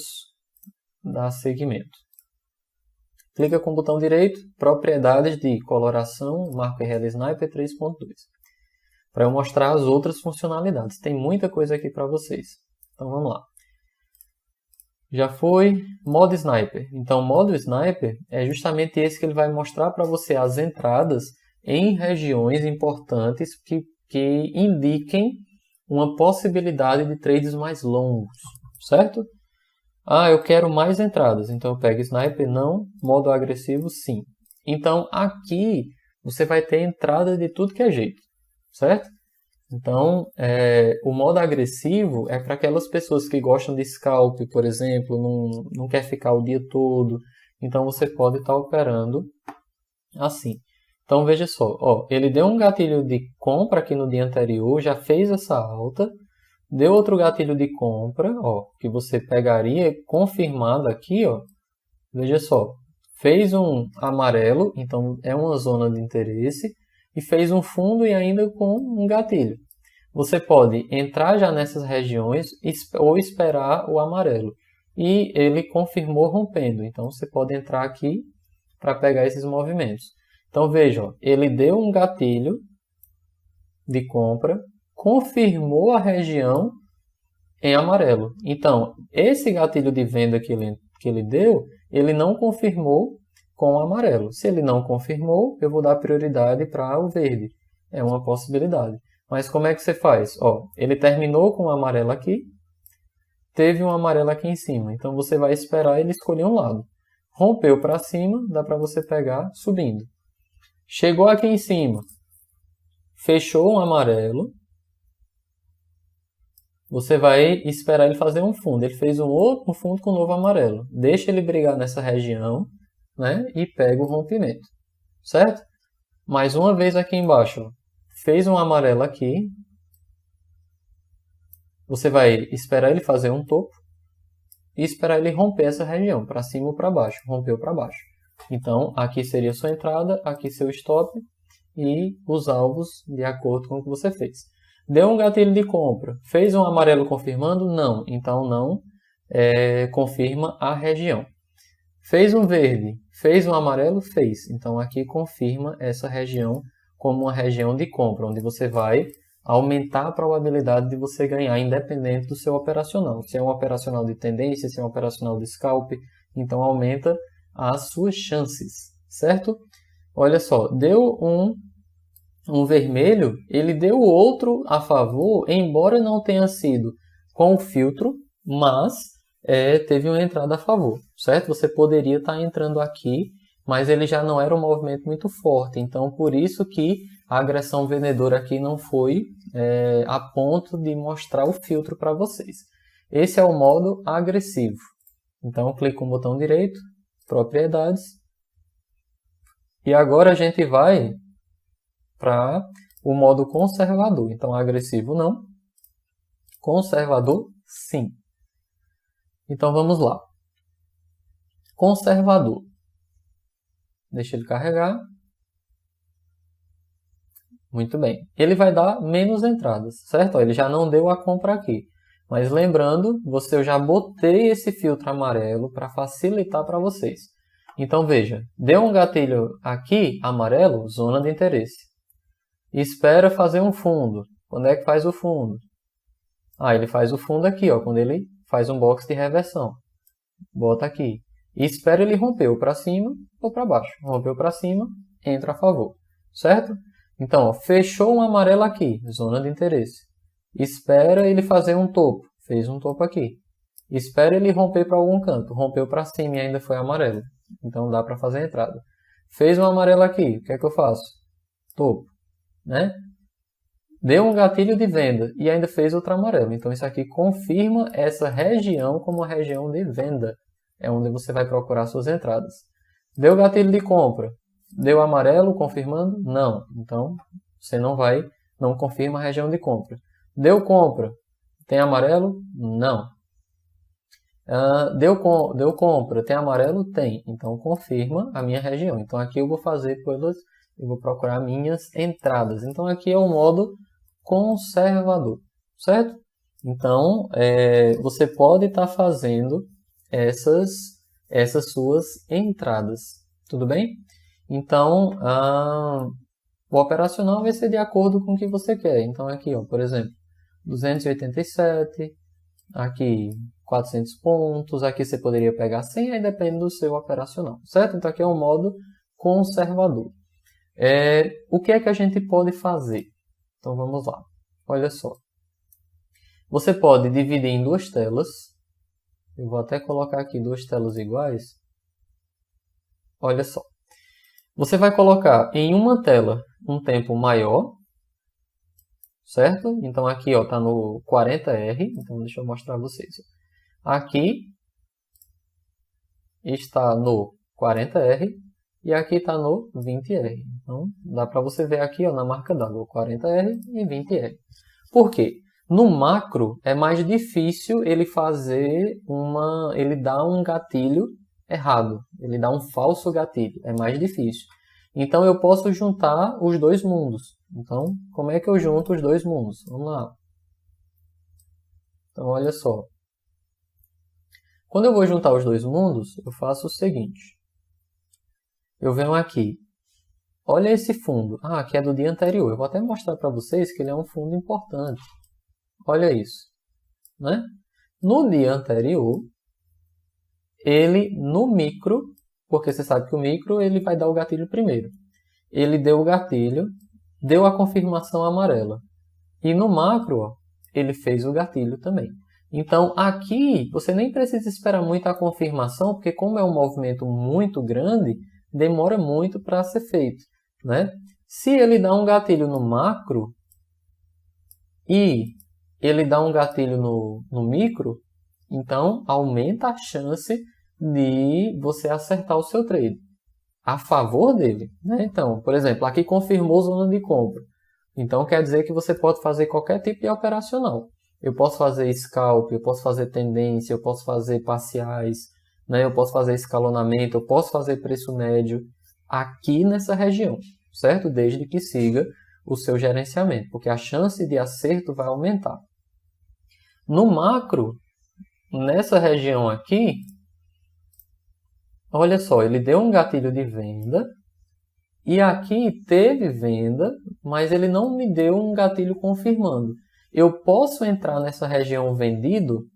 dar seguimento. Clica com o botão direito, propriedades de coloração, marco RL Sniper 3.2. Para eu mostrar as outras funcionalidades. Tem muita coisa aqui para vocês. Então vamos lá. Já foi modo Sniper. Então, modo Sniper é justamente esse que ele vai mostrar para você as entradas em regiões importantes que indiquem uma possibilidade de trades mais longos, certo? Eu quero mais entradas. Então, eu pego Sniper, não. Modo agressivo, sim. Então, aqui você vai ter entrada de tudo que é jeito, certo? Então, o modo agressivo é para aquelas pessoas que gostam de scalp, por exemplo, não quer ficar o dia todo. Então, você pode estar operando assim. Então, veja só, ó, ele deu um gatilho de compra aqui no dia anterior, já fez essa alta, deu outro gatilho de compra, ó, que você pegaria confirmado aqui, ó. Veja só, fez um amarelo, então é uma zona de interesse, e fez um fundo e ainda com um gatilho. Você pode entrar já nessas regiões ou esperar o amarelo. E ele confirmou rompendo, então você pode entrar aqui para pegar esses movimentos. Então veja, ó, ele deu um gatilho de compra, confirmou a região em amarelo. Então, esse gatilho de venda que ele deu, ele não confirmou com o amarelo. Se ele não confirmou, eu vou dar prioridade para o verde. É uma possibilidade. Mas como é que você faz? Ó, ele terminou com o amarelo aqui, teve um amarelo aqui em cima. Então você vai esperar ele escolher um lado. Rompeu para cima, dá para você pegar subindo. Chegou aqui em cima, fechou um amarelo, você vai esperar ele fazer um fundo. Ele fez um outro fundo com um novo amarelo. Deixa ele brigar nessa região, né? E pega o rompimento, certo? Mais uma vez aqui embaixo, fez um amarelo aqui. Você vai esperar ele fazer um topo e esperar ele romper essa região, para cima ou para baixo. Rompeu para baixo. Então, aqui seria sua entrada, aqui seu stop e os alvos de acordo com o que você fez. Deu um gatilho de compra. Fez um amarelo confirmando? Não. Então, não confirma a região. Fez um verde. Fez um amarelo? Fez. Então, aqui confirma essa região como uma região de compra, onde você vai aumentar a probabilidade de você ganhar, independente do seu operacional. Se é um operacional de tendência, se é um operacional de scalp, então aumenta as suas chances, certo? Olha só, deu um vermelho, ele deu outro a favor, embora não tenha sido com o filtro, mas teve uma entrada a favor, certo? Você poderia estar entrando aqui, mas ele já não era um movimento muito forte, então por isso que a agressão vendedora aqui não foi a ponto de mostrar o filtro para vocês. Esse é o modo agressivo. Então eu clico no botão direito, propriedades, e agora a gente vai para o modo conservador. Então, agressivo não, conservador sim. Então, vamos lá. Conservador. Deixa ele carregar. Muito bem. Ele vai dar menos entradas, certo? Ele já não deu a compra aqui. Mas lembrando, eu já botei esse filtro amarelo para facilitar para vocês. Então, veja. Deu um gatilho aqui, amarelo, zona de interesse. Espera fazer um fundo. Quando é que faz o fundo? Ele faz o fundo aqui, ó, quando ele faz um box de reversão. Bota aqui. E espera ele romper para cima ou para baixo. Rompeu para cima, entra a favor. Certo? Então, ó, fechou um amarelo aqui, zona de interesse. Espera ele fazer um topo. Fez um topo aqui. Espera ele romper para algum canto. Rompeu para cima e ainda foi amarelo. Então, dá para fazer a entrada. Fez um amarelo aqui. O que é que eu faço? Topo. Né? Deu um gatilho de venda e ainda fez outro amarelo. Então isso aqui confirma essa região como uma região de venda. É onde você vai procurar suas entradas. Deu gatilho de compra. Deu amarelo confirmando? Não. Então você não confirma a região de compra. Deu compra. Tem amarelo? Não. Deu compra. Tem amarelo? Tem. Então confirma a minha região. Então aqui eu vou eu vou procurar minhas entradas. Então aqui é o modo conservador, certo? Então você pode estar fazendo essas suas entradas, tudo bem? Então o operacional vai ser de acordo com o que você quer. Então aqui, ó, por exemplo, 287, aqui 400 pontos, aqui você poderia pegar 100, aí depende do seu operacional, certo? Então aqui é o modo conservador. O que é que a gente pode fazer? Então vamos lá. Olha só. Você pode dividir em duas telas. Eu vou até colocar aqui duas telas iguais. Olha só. Você vai colocar em uma tela um tempo maior, certo? Então aqui está no 40R, então deixa eu mostrar a vocês. Aqui está no 40R e aqui está no 20R. Então dá para você ver aqui na marca d'água 40R e 20R. Por quê? No macro é mais difícil ele ele dá um gatilho errado, ele dá um falso gatilho, é mais difícil. Então eu posso juntar os dois mundos. Então, como é que eu junto os dois mundos? Vamos lá. Então, olha só. Quando eu vou juntar os dois mundos, eu faço o seguinte. Eu venho aqui. Olha esse fundo. Ah, que é do dia anterior. Eu vou até mostrar para vocês que ele é um fundo importante. Olha isso. Né? No dia anterior, ele no micro, porque você sabe que o micro ele vai dar o gatilho primeiro. Ele deu o gatilho, deu a confirmação amarela. E no macro, ó, ele fez o gatilho também. Então, aqui, você nem precisa esperar muito a confirmação, porque como é um movimento muito grande, demora muito para ser feito. Né? Se ele dá um gatilho no macro e ele dá um gatilho no micro, então aumenta a chance de você acertar o seu trade a favor dele. Né? Então, por exemplo, aqui confirmou zona de compra. Então, quer dizer que você pode fazer qualquer tipo de operacional. Eu posso fazer scalp, eu posso fazer tendência, eu posso fazer parciais, né? Eu posso fazer escalonamento, eu posso fazer preço médio aqui nessa região, certo? Desde que siga o seu gerenciamento, porque a chance de acerto vai aumentar. No macro, nessa região aqui, olha só, ele deu um gatilho de venda, e aqui teve venda, mas ele não me deu um gatilho confirmando. Eu posso entrar nessa região vendido?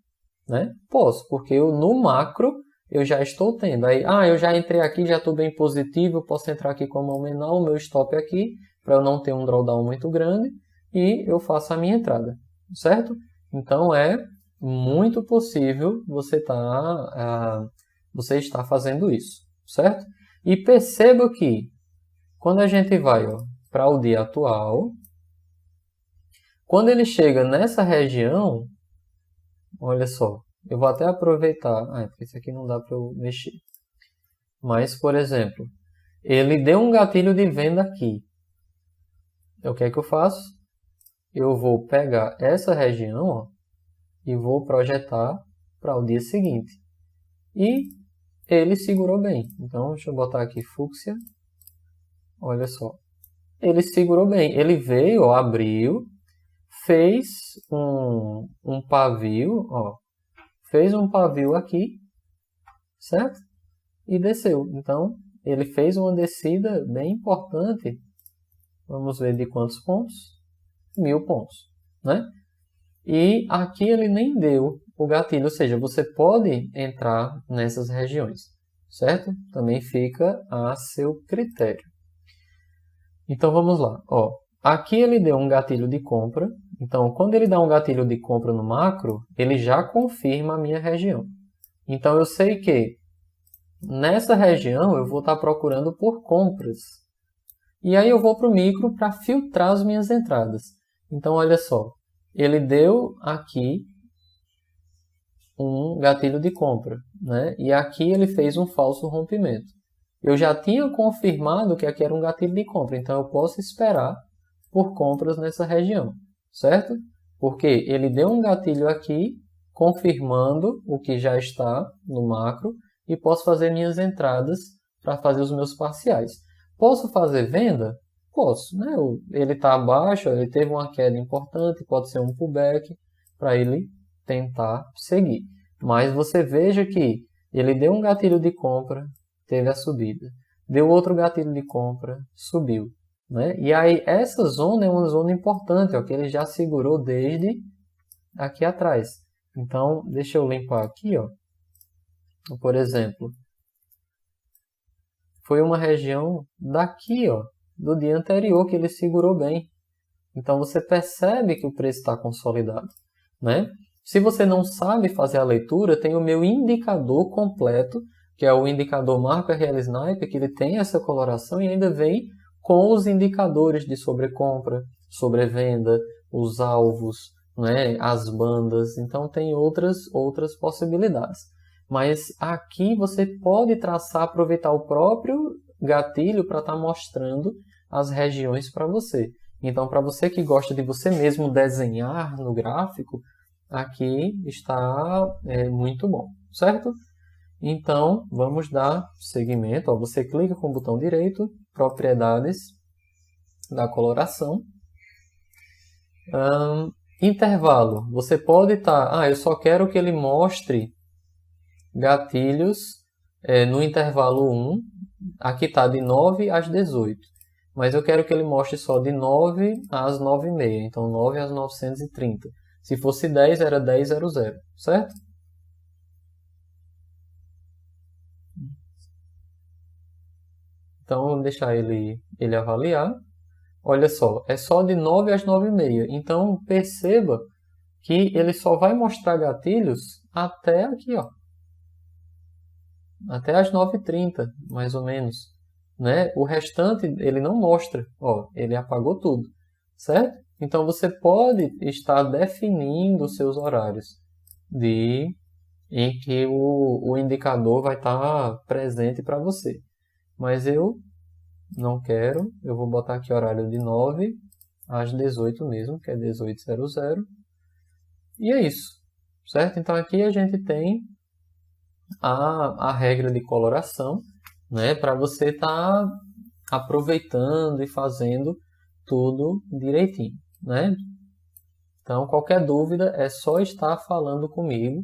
Né? Posso, porque no macro eu já estou tendo. Aí, eu já entrei aqui, já estou bem positivo, eu posso entrar aqui com a mão menor, o meu stop aqui, para eu não ter um drawdown muito grande, e eu faço a minha entrada, certo? Então é muito possível você estar fazendo isso, certo? E perceba que quando a gente vai para o dia atual, quando ele chega nessa região, olha só, eu vou até aproveitar, porque isso aqui não dá para eu mexer. Mas, por exemplo, ele deu um gatilho de venda aqui. Então, o que é que eu faço? Eu vou pegar essa região e vou projetar para o dia seguinte. E ele segurou bem. Então, deixa eu botar aqui fúcsia. Olha só. Ele segurou bem. Ele veio, abriu, fez um pavio, fez um pavio aqui, certo? E desceu. Então, ele fez uma descida bem importante. Vamos ver de quantos pontos? 1000 pontos, né? E aqui ele nem deu o gatilho, ou seja, você pode entrar nessas regiões, certo? Também fica a seu critério. Então, vamos lá. Aqui ele deu um gatilho de compra. Então, quando ele dá um gatilho de compra no macro, ele já confirma a minha região. Então, eu sei que nessa região eu vou estar procurando por compras. E aí eu vou para o micro para filtrar as minhas entradas. Então, olha só. Ele deu aqui um gatilho de compra, né? E aqui ele fez um falso rompimento. Eu já tinha confirmado que aqui era um gatilho de compra, então eu posso esperar por compras nessa região, certo? Porque ele deu um gatilho aqui, confirmando o que já está no macro, e posso fazer minhas entradas para fazer os meus parciais. Posso fazer venda? Posso, né? Ele está abaixo, ele teve uma queda importante, pode ser um pullback para ele tentar seguir. Mas você veja que ele deu um gatilho de compra, teve a subida. Deu outro gatilho de compra, subiu. Né? E aí essa zona é uma zona importante, que ele já segurou desde aqui atrás. Então, deixa eu limpar aqui. Por exemplo, foi uma região daqui, do dia anterior que ele segurou bem. Então, você percebe que o preço está consolidado. Né? Se você não sabe fazer a leitura, tem o meu indicador completo, que é o indicador Marco RL Sniper, que ele tem essa coloração e ainda vem com os indicadores de sobrecompra, sobrevenda, os alvos, né, as bandas. Então tem outras possibilidades. Mas aqui você pode traçar, aproveitar o próprio gatilho para estar mostrando as regiões para você. Então, para você que gosta de você mesmo desenhar no gráfico, aqui está muito bom, certo? Então, vamos dar seguimento. Ó, você clica com o botão direito, propriedades da coloração. Intervalo. Você pode estar... eu só quero que ele mostre gatilhos no intervalo 1. Aqui está de 9 às 18. Mas eu quero que ele mostre só de 9 às 9h30. Então, 9 às 930. Se fosse 10, era 10:00, certo? Então, vamos deixar ele avaliar. Olha só, é só de 9 às 9h30. Então, perceba que ele só vai mostrar gatilhos até aqui, ó. Até às 9h30, mais ou menos. Né? O restante ele não mostra. Ó, ele apagou tudo. Certo? Então, você pode estar definindo os seus horários em que o indicador vai estar presente para você. Mas eu não quero. Eu vou botar aqui horário de 9 às 18 mesmo, que é 18:00. E é isso. Certo? Então, aqui a gente tem a regra de coloração, né, para você estar aproveitando e fazendo tudo direitinho, né? Então, qualquer dúvida é só estar falando comigo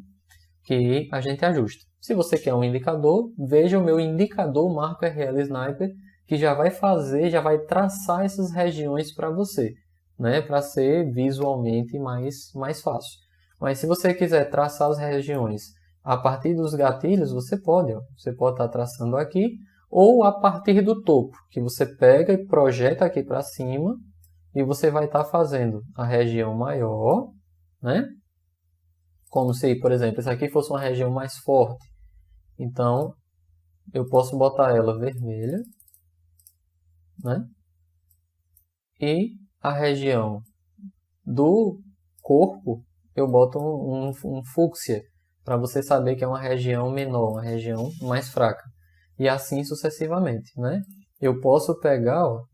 que a gente ajusta. Se você quer um indicador, veja o meu indicador Marco RL Sniper, que já vai traçar essas regiões para você, né, para ser visualmente mais fácil. Mas se você quiser traçar as regiões a partir dos gatilhos, você pode estar traçando aqui, ou a partir do topo, que você pega e projeta aqui para cima, e você vai estar fazendo a região maior, né? Como se, por exemplo, essa aqui fosse uma região mais forte. Então, eu posso botar ela vermelha, né? E a região do corpo, eu boto um fúcsia, para você saber que é uma região menor, uma região mais fraca. E assim sucessivamente, né? Eu posso pegar, ó,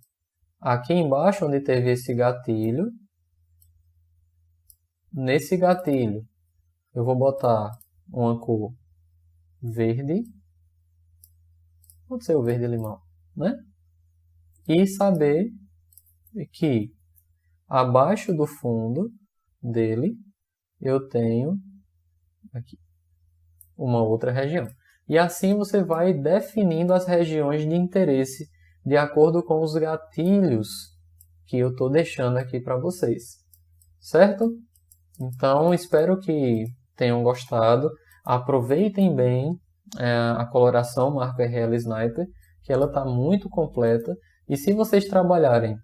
aqui embaixo onde teve esse gatilho, nesse gatilho, eu vou botar uma cor verde, pode ser o verde-limão, né? E saber que abaixo do fundo dele eu tenho aqui uma outra região. E assim você vai definindo as regiões de interesse de acordo com os gatilhos que eu estou deixando aqui para vocês. Certo? Então, espero que tenham gostado. Aproveitem bem a coloração Marco RL Sniper, que ela está muito completa. E se vocês trabalharem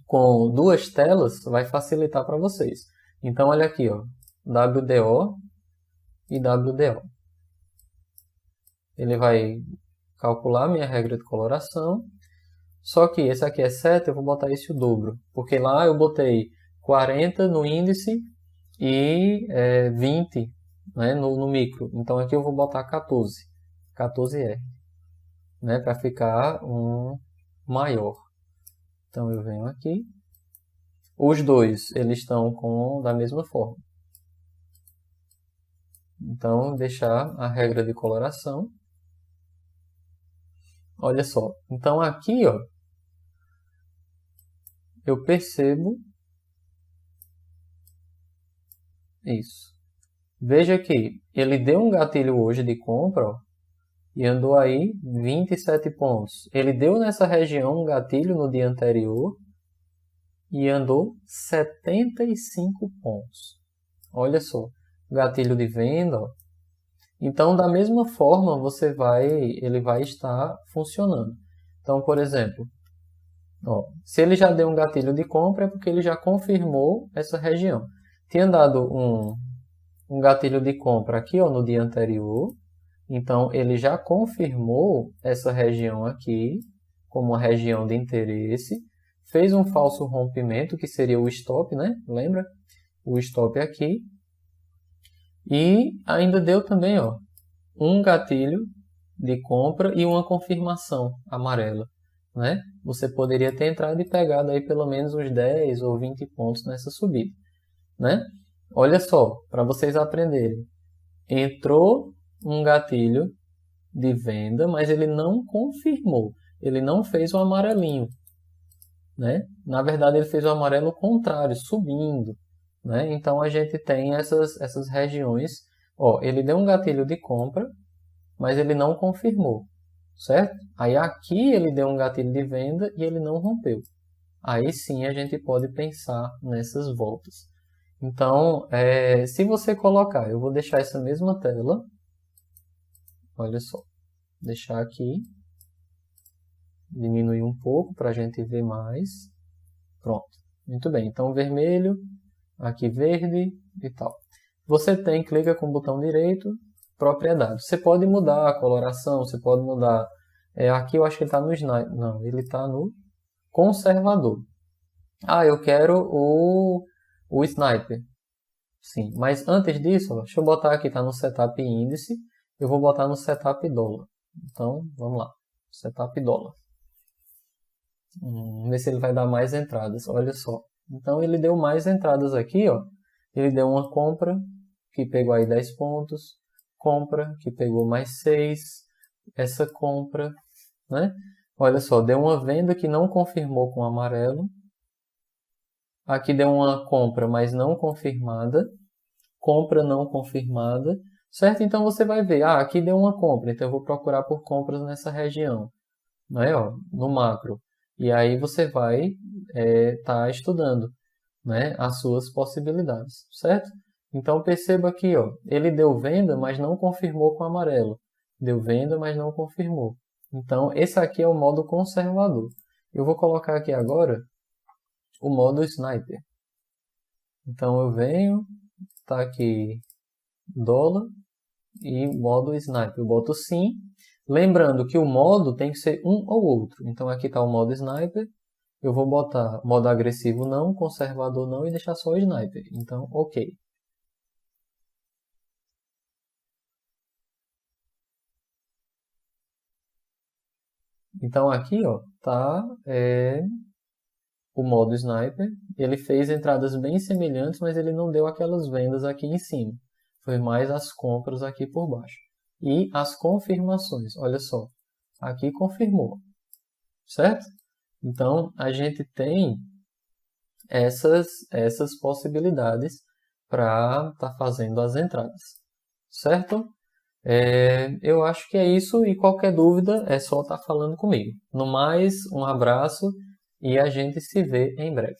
com duas telas, vai facilitar para vocês. Então, olha aqui, ó, WDO e WDO. Ele vai calcular a minha regra de coloração. Só que esse aqui é 7, eu vou botar esse o dobro. Porque lá eu botei 40 no índice e 20, né, no micro. Então aqui eu vou botar 14. 14R. Né, para ficar um maior. Então eu venho aqui. Os dois, eles estão da mesma forma. Então, deixar a regra de coloração. Olha só. Então aqui, ó, eu percebo isso. Veja que ele deu um gatilho hoje de compra, ó, e andou aí 27 pontos. Ele deu nessa região um gatilho no dia anterior e andou 75 pontos. Olha só, gatilho de venda, ó. Então, da mesma forma, ele vai estar funcionando. Então, por exemplo, ó, se ele já deu um gatilho de compra, é porque ele já confirmou essa região. Tinha dado um gatilho de compra aqui, ó, no dia anterior. Então, ele já confirmou essa região aqui como uma região de interesse. fez um falso rompimento, que seria o stop, né? Lembra? O stop aqui. E ainda deu também, ó, um gatilho de compra e uma confirmação amarela, né? Você poderia ter entrado e pegado aí pelo menos uns 10 ou 20 pontos nessa subida, né? Olha só, para vocês aprenderem. Entrou um gatilho de venda, mas ele não confirmou. Ele não fez o amarelinho, né? Na verdade, ele fez o amarelo contrário, subindo, né? Então, a gente tem essas regiões. Ó, ele deu um gatilho de compra, mas ele não confirmou, certo? Aí aqui ele deu um gatilho de venda e ele não rompeu. Aí sim a gente pode pensar nessas voltas. Então, se você colocar, eu vou deixar essa mesma tela, olha só, deixar aqui, diminuir um pouco para a gente ver mais. Pronto, muito bem. Então, vermelho, aqui verde e tal. Você clica com o botão direito, propriedades. Você pode mudar a coloração, você pode mudar. Aqui eu acho que ele está no sniper. Não, ele está no conservador. Ah, eu quero o sniper. Sim, mas antes disso, deixa eu botar aqui, está no setup índice. Eu vou botar no setup dólar. Então, vamos lá. Setup dólar. Vamos ver se ele vai dar mais entradas. Olha só. Então, ele deu mais entradas aqui, ó. Ele deu uma compra, que pegou aí 10 pontos. Compra, que pegou mais 6. Essa compra, né? Olha só, deu uma venda que não confirmou com amarelo. Aqui deu uma compra, mas não confirmada. Compra não confirmada. Certo? Então, você vai ver. Ah, aqui deu uma compra. Então, eu vou procurar por compras nessa região. Né? Ó, no macro. E aí, você vai estar estudando, né, as suas possibilidades, certo? Então perceba aqui, ó, ele deu venda, mas não confirmou com amarelo. Deu venda, mas não confirmou. Então esse aqui é o modo conservador. Eu vou colocar aqui agora o modo sniper. Então eu venho, tá aqui dólar e modo sniper. Eu boto sim, lembrando que o modo tem que ser um ou outro. Então aqui está o modo sniper. Eu vou botar modo agressivo não, conservador não e deixar só o sniper. Então, ok. Então aqui, ó, tá o modo sniper. Ele fez entradas bem semelhantes, mas ele não deu aquelas vendas aqui em cima. Foi mais as compras aqui por baixo. E as confirmações, olha só. Aqui confirmou, certo? Então, a gente tem essas possibilidades para estar fazendo as entradas, certo? Eu acho que é isso e qualquer dúvida é só estar falando comigo. No mais, um abraço e a gente se vê em breve.